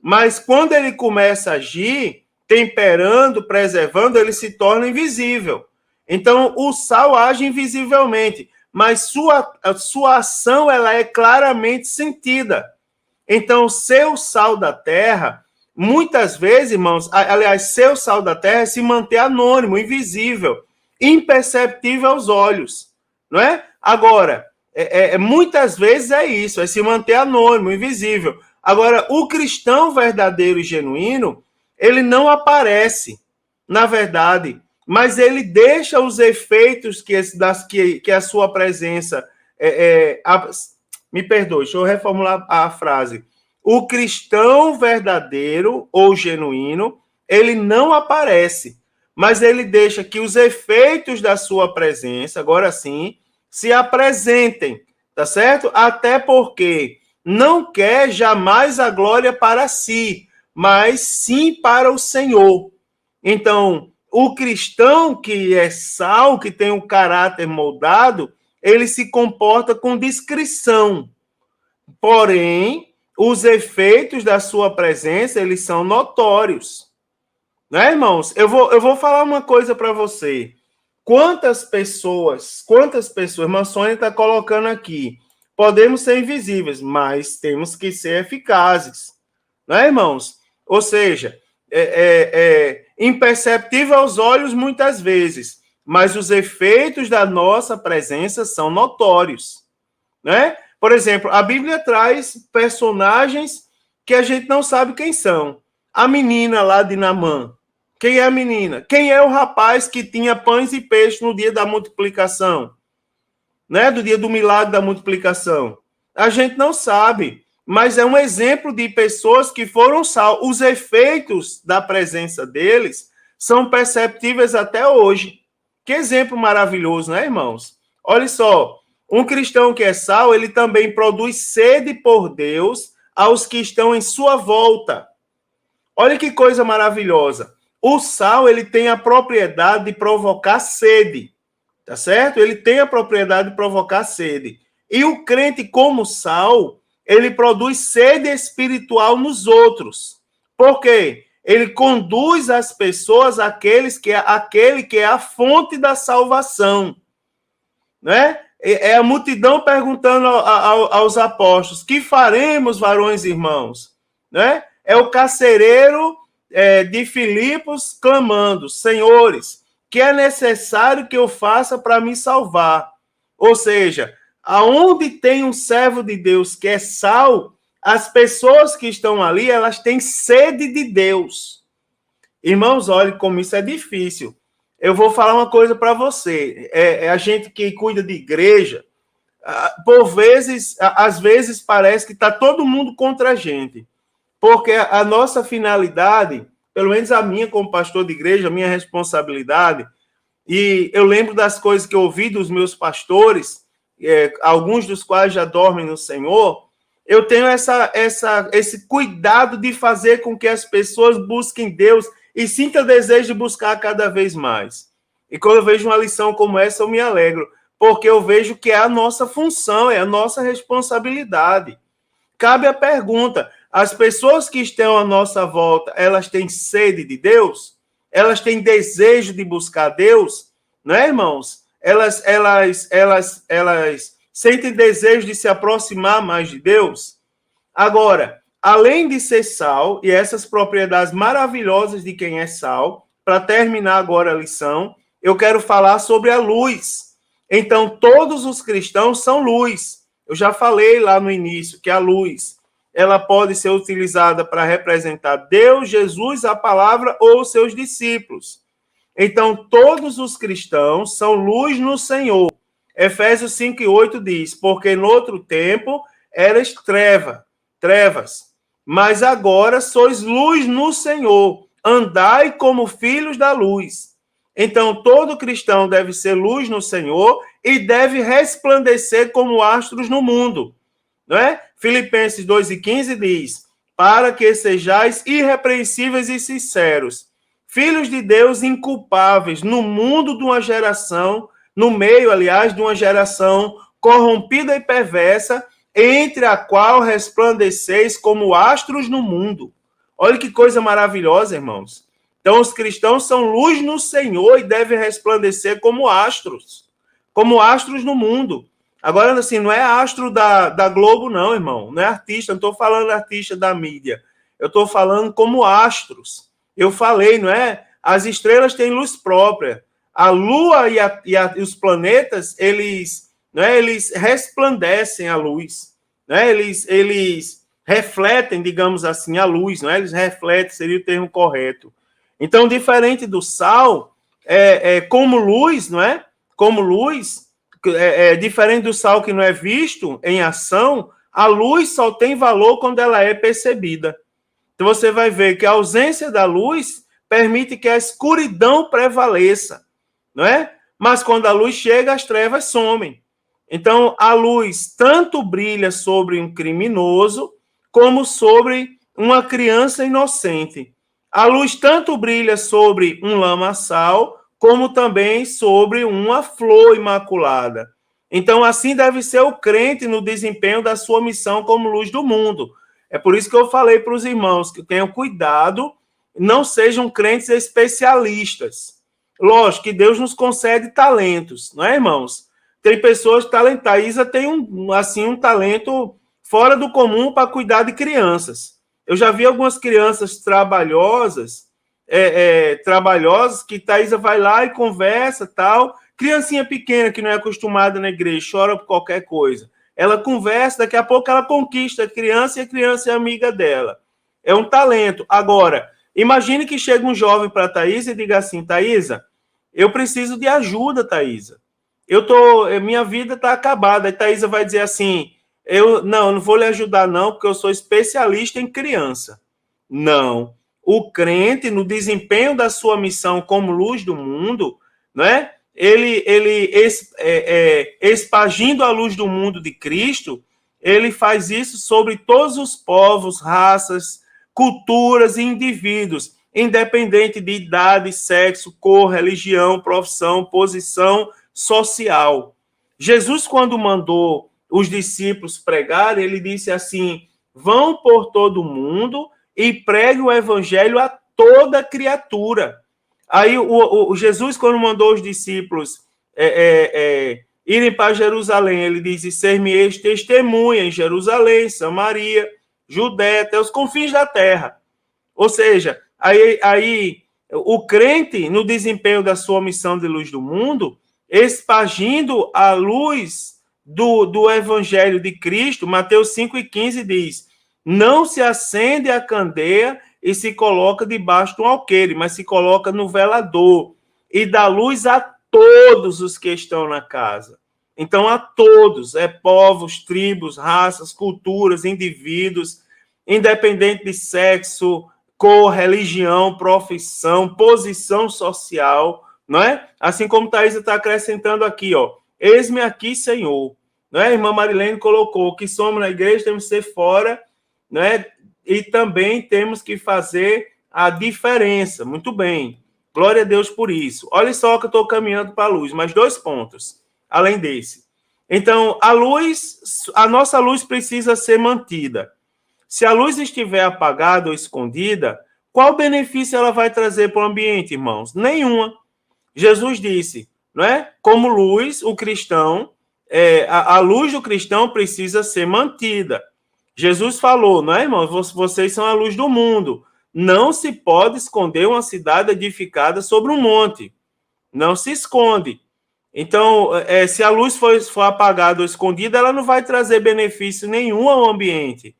A: Mas quando ele começa a agir, temperando, preservando, ele se torna invisível. Então, o sal age invisivelmente, mas a sua ação ela é claramente sentida. Então, ser o sal da terra, muitas vezes, irmãos, aliás, ser o sal da terra é se manter anônimo, invisível, imperceptível aos olhos, não é? Agora, muitas vezes é isso, é se manter anônimo, invisível. Agora, o cristão verdadeiro e genuíno, ele não aparece, na verdade, mas ele deixa os efeitos que a sua presença... me perdoe, deixa eu reformular a frase. O cristão verdadeiro ou genuíno, ele não aparece, mas ele deixa que os efeitos da sua presença, agora sim, se apresentem, tá certo? Até porque não quer jamais a glória para si, mas sim para o Senhor. Então, o cristão que é sal, que tem um caráter moldado, ele se comporta com discrição. Porém, os efeitos da sua presença, eles são notórios. Né, irmãos? Eu vou falar uma coisa para você. Quantas pessoas, irmã Sônia está colocando aqui, podemos ser invisíveis, mas temos que ser eficazes. Né, irmãos? Ou seja, imperceptível aos olhos muitas vezes, mas os efeitos da nossa presença são notórios. Né? Por exemplo, a Bíblia traz personagens que a gente não sabe quem são. A menina lá de Naamã. Quem é a menina? Quem é o rapaz que tinha pães e peixes no dia da multiplicação? Né? Do dia do milagre da multiplicação. A gente não sabe, mas é um exemplo de pessoas que foram salvas. Os efeitos da presença deles são perceptíveis até hoje. Que exemplo maravilhoso, né, irmãos? Olha só, um cristão que é sal, ele também produz sede por Deus aos que estão em sua volta. Olha que coisa maravilhosa. O sal, ele tem a propriedade de provocar sede, tá certo? Ele tem a propriedade de provocar sede. E o crente, como sal, ele produz sede espiritual nos outros. Por quê? Ele conduz as pessoas àquele que é a fonte da salvação. Né? É a multidão perguntando aos apóstolos, que faremos, varões e irmãos? Né? É o carcereiro de Filipos clamando, senhores, que é necessário que eu faça para me salvar? Ou seja, aonde tem um servo de Deus que é sal, as pessoas que estão ali, elas têm sede de Deus. Irmãos, olhem como isso é difícil. Eu vou falar uma coisa para você. A gente que cuida de igreja, por vezes, às vezes parece que está todo mundo contra a gente. Porque a nossa finalidade, pelo menos a minha como pastor de igreja, a minha responsabilidade, e eu lembro das coisas que eu ouvi dos meus pastores, alguns dos quais já dormem no Senhor, eu tenho esse cuidado de fazer com que as pessoas busquem Deus e sintam desejo de buscar cada vez mais. E quando eu vejo uma lição como essa, eu me alegro, porque eu vejo que é a nossa função, é a nossa responsabilidade. Cabe a pergunta, as pessoas que estão à nossa volta, elas têm sede de Deus? Elas têm desejo de buscar Deus? Não é, irmãos? Elas sentem desejo de se aproximar mais de Deus? Agora, além de ser sal, e essas propriedades maravilhosas de quem é sal, para terminar agora a lição, eu quero falar sobre a luz. Então, todos os cristãos são luz. Eu já falei lá no início que a luz, ela pode ser utilizada para representar Deus, Jesus, a palavra ou os seus discípulos. Então, todos os cristãos são luz no Senhor. Efésios 5:8 diz, porque no outro tempo eras trevas, mas agora sois luz no Senhor. Andai como filhos da luz. Então, todo cristão deve ser luz no Senhor e deve resplandecer como astros no mundo. Não é? Filipenses 2:15 diz, para que sejais irrepreensíveis e sinceros, filhos de Deus inculpáveis no mundo de uma geração, no meio, aliás, de uma geração corrompida e perversa, entre a qual resplandeceis como astros no mundo. Olha que coisa maravilhosa, irmãos. Então, os cristãos são luz no Senhor e devem resplandecer como astros no mundo. Agora, assim, não é astro da Globo, não, irmão. Não é artista, não estou falando artista da mídia. Eu estou falando como astros. Eu falei, não é? As estrelas têm luz própria. A Lua e os planetas, eles resplandecem a luz. Né? Eles refletem, digamos assim, a luz. Não é? Eles refletem, seria o termo correto. Então, diferente do sal, como luz, não é? Como luz, diferente do sal que não é visto em ação, a luz só tem valor quando ela é percebida. Então, você vai ver que a ausência da luz permite que a escuridão prevaleça, não é? Mas quando a luz chega, as trevas somem. Então, a luz tanto brilha sobre um criminoso, como sobre uma criança inocente. A luz tanto brilha sobre um lamaçal, como também sobre uma flor imaculada. Então, assim deve ser o crente no desempenho da sua missão como luz do mundo. É por isso que eu falei para os irmãos que tenham cuidado, não sejam crentes especialistas. Lógico que Deus nos concede talentos, não é, irmãos? Tem pessoas talentadas. A Isa tem um talento fora do comum para cuidar de crianças. Eu já vi algumas crianças trabalhosas que Thaisa vai lá e conversa, tal. Criancinha pequena que não é acostumada na igreja, chora por qualquer coisa. Ela conversa, daqui a pouco ela conquista a criança e a criança é amiga dela. É um talento. Agora, imagine que chega um jovem para a Thaisa e diga assim, Thaisa, eu preciso de ajuda, Thaisa. Minha vida está acabada. A Thaisa vai dizer assim, eu não vou lhe ajudar não, porque eu sou especialista em criança. Não. O crente, no desempenho da sua missão como luz do mundo, né? Ele expandindo a luz do mundo de Cristo, ele faz isso sobre todos os povos, raças, culturas e indivíduos, independente de idade, sexo, cor, religião, profissão, posição social. Jesus, quando mandou os discípulos pregarem, ele disse assim, vão por todo mundo e pregue o evangelho a toda criatura. Aí o Jesus, quando mandou os discípulos irem para Jerusalém, ele diz, ser-me-eis testemunha em Jerusalém, Samaria, Judéia, até os confins da terra. Ou seja, aí o crente, no desempenho da sua missão de luz do mundo, expandindo a luz do evangelho de Cristo, Mateus 5:15 diz, não se acende a candeia e se coloca debaixo de um alqueire, mas se coloca no velador e dá luz a todos os que estão na casa. Então, a todos, povos, tribos, raças, culturas, indivíduos, independente de sexo, cor, religião, profissão, posição social, não é? Assim como Thaisa está acrescentando aqui, ó, eis-me aqui, Senhor. Não é? A irmã Marilene colocou que somos na igreja, temos que ser fora, não é? E também temos que fazer a diferença. Muito bem. Glória a Deus por isso. Olha só que eu estou caminhando para a luz, mais 2 pontos, além desse. Então, a nossa luz precisa ser mantida. Se a luz estiver apagada ou escondida, qual benefício ela vai trazer para o ambiente, irmãos? Nenhuma. Jesus disse, não é? Como luz, o cristão, a luz do cristão precisa ser mantida. Jesus falou, não é, irmãos? Vocês são a luz do mundo. Não se pode esconder uma cidade edificada sobre um monte. Não se esconde. Então, se a luz for apagada ou escondida, ela não vai trazer benefício nenhum ao ambiente.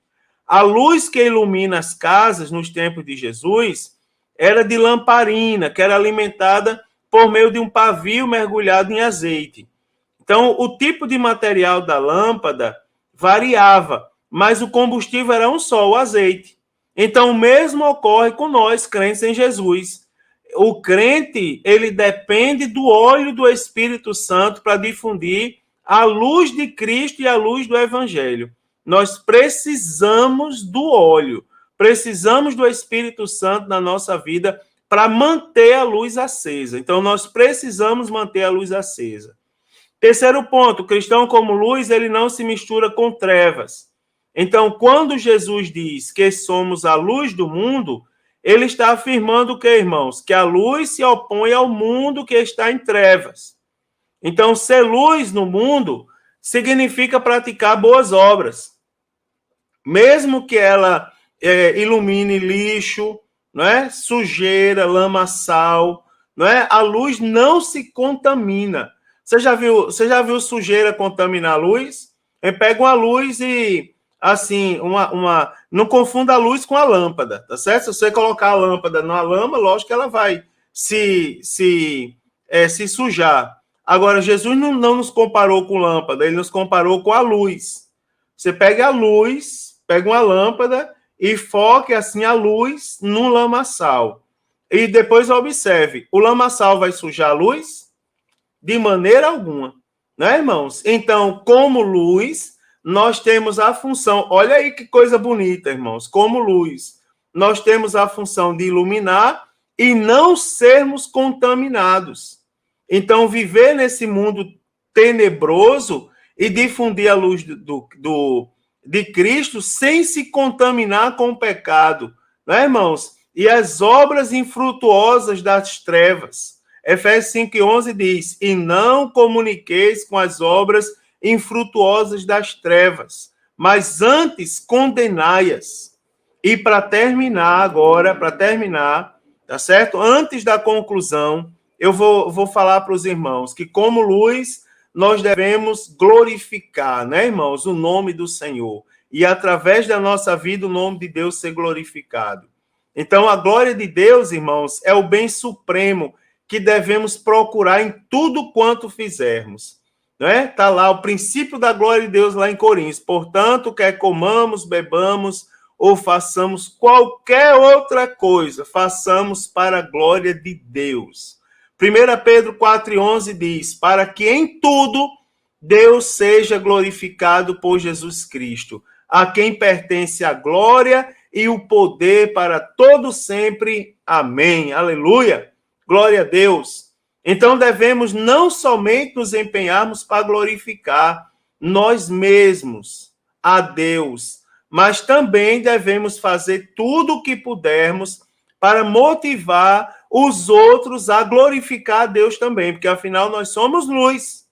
A: A luz que ilumina as casas nos tempos de Jesus era de lamparina, que era alimentada por meio de um pavio mergulhado em azeite. Então, o tipo de material da lâmpada variava, mas o combustível era um só, o azeite. Então, o mesmo ocorre com nós, crentes em Jesus. O crente, ele depende do óleo do Espírito Santo para difundir a luz de Cristo e a luz do Evangelho. Nós precisamos do óleo, precisamos do Espírito Santo na nossa vida para manter a luz acesa. Então, nós precisamos manter a luz acesa. Terceiro ponto, o cristão como luz, ele não se mistura com trevas. Então, quando Jesus diz que somos a luz do mundo, ele está afirmando o que, irmãos? Que a luz se opõe ao mundo que está em trevas. Então, ser luz no mundo significa praticar boas obras. Mesmo que ela ilumine lixo, não é? Sujeira, lamaçal, não é? A luz não se contamina. Você já viu sujeira contaminar a luz? Pega uma luz e, assim, não confunda a luz com a lâmpada, tá certo? Se você colocar a lâmpada na lama, lógico que ela vai se sujar. Agora, Jesus não nos comparou com lâmpada, ele nos comparou com a luz. Você pega a luz, pega uma lâmpada e foque assim a luz no lamaçal. E depois observe, o lamaçal vai sujar a luz? De maneira alguma, né, irmãos? Então, como luz, nós temos a função, olha aí que coisa bonita, irmãos, como luz, nós temos a função de iluminar e não sermos contaminados. Então, viver nesse mundo tenebroso e difundir a luz de Cristo sem se contaminar com o pecado, né, irmãos? E as obras infrutuosas das trevas. Efésios 5:11 diz, e não comuniqueis com as obras infrutuosas das trevas, mas antes condenai-as. E para terminar, tá certo? Antes da conclusão, eu vou falar para os irmãos que, como luz, nós devemos glorificar, né, irmãos, o nome do Senhor. E através da nossa vida, o nome de Deus ser glorificado. Então, a glória de Deus, irmãos, é o bem supremo que devemos procurar em tudo quanto fizermos. Né? Tá lá o princípio da glória de Deus lá em Coríntios. Portanto, quer comamos, bebamos ou façamos qualquer outra coisa, façamos para a glória de Deus. 1 Pedro 4:11 diz, para que em tudo Deus seja glorificado por Jesus Cristo, a quem pertence a glória e o poder para todo sempre. Amém. Aleluia. Glória a Deus. Então devemos não somente nos empenharmos para glorificar nós mesmos a Deus, mas também devemos fazer tudo o que pudermos para motivar os outros a glorificar a Deus também, porque afinal nós somos luz,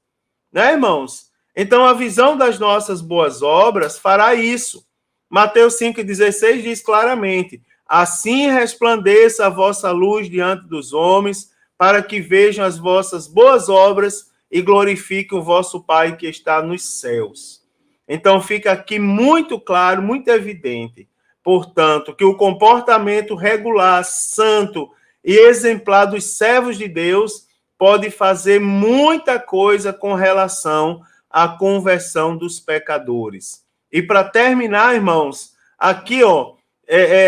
A: né, irmãos? Então a visão das nossas boas obras fará isso. Mateus 5,16 diz claramente, assim resplandeça a vossa luz diante dos homens, para que vejam as vossas boas obras e glorifiquem o vosso Pai que está nos céus. Então fica aqui muito claro, muito evidente, portanto, que o comportamento regular, santo e exemplar dos servos de Deus pode fazer muita coisa com relação à conversão dos pecadores. E para terminar, irmãos, aqui, ó,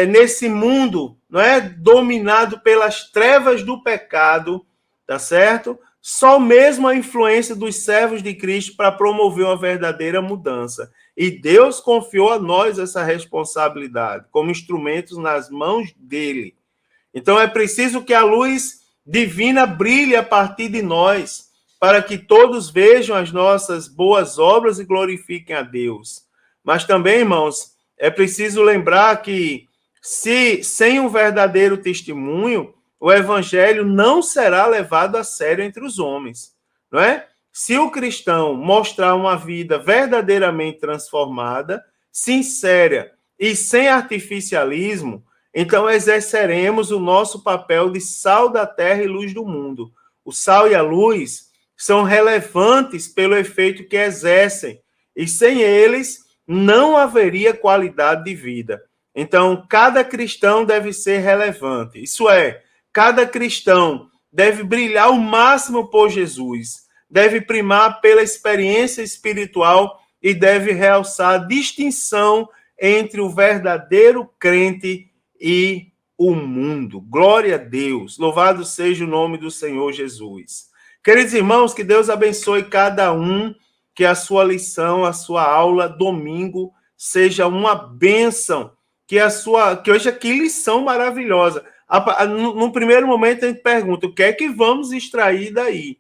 A: nesse mundo, não é, dominado pelas trevas do pecado, tá certo? Só mesmo a influência dos servos de Cristo para promover uma verdadeira mudança. E Deus confiou a nós essa responsabilidade, como instrumentos nas mãos dele. Então é preciso que a luz divina brilhe a partir de nós, para que todos vejam as nossas boas obras e glorifiquem a Deus. Mas também, irmãos, é preciso lembrar que sem um verdadeiro testemunho, o evangelho não será levado a sério entre os homens, não é? Se o cristão mostrar uma vida verdadeiramente transformada, sincera e sem artificialismo, então exerceremos o nosso papel de sal da terra e luz do mundo. O sal e a luz são relevantes pelo efeito que exercem, e sem eles não haveria qualidade de vida. Então, cada cristão deve ser relevante. Isso é, cada cristão deve brilhar o máximo por Jesus, deve primar pela experiência espiritual e deve realçar a distinção entre o verdadeiro crente e o mundo. Glória a Deus. Louvado seja o nome do Senhor Jesus. Queridos irmãos, que Deus abençoe cada um, que a sua lição, a sua aula, domingo, seja uma bênção, que hoje que lição maravilhosa. No primeiro momento a gente pergunta, o que é que vamos extrair daí?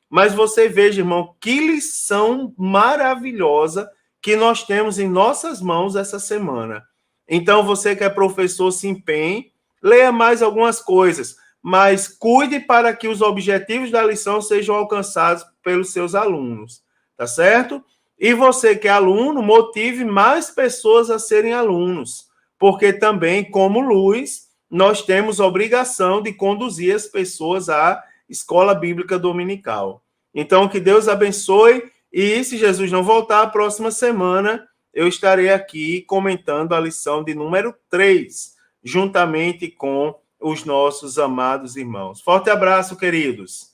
A: Mas você veja, irmão, que lição maravilhosa que nós temos em nossas mãos essa semana. Então, você que é professor, se empenhe, leia mais algumas coisas, mas cuide para que os objetivos da lição sejam alcançados pelos seus alunos, tá certo? E você que é aluno, motive mais pessoas a serem alunos, porque também, como luz, nós temos obrigação de conduzir as pessoas à escola bíblica dominical. Então, que Deus abençoe, e se Jesus não voltar, a próxima semana eu estarei aqui comentando a lição de número 3, juntamente com os nossos amados irmãos. Forte abraço, queridos.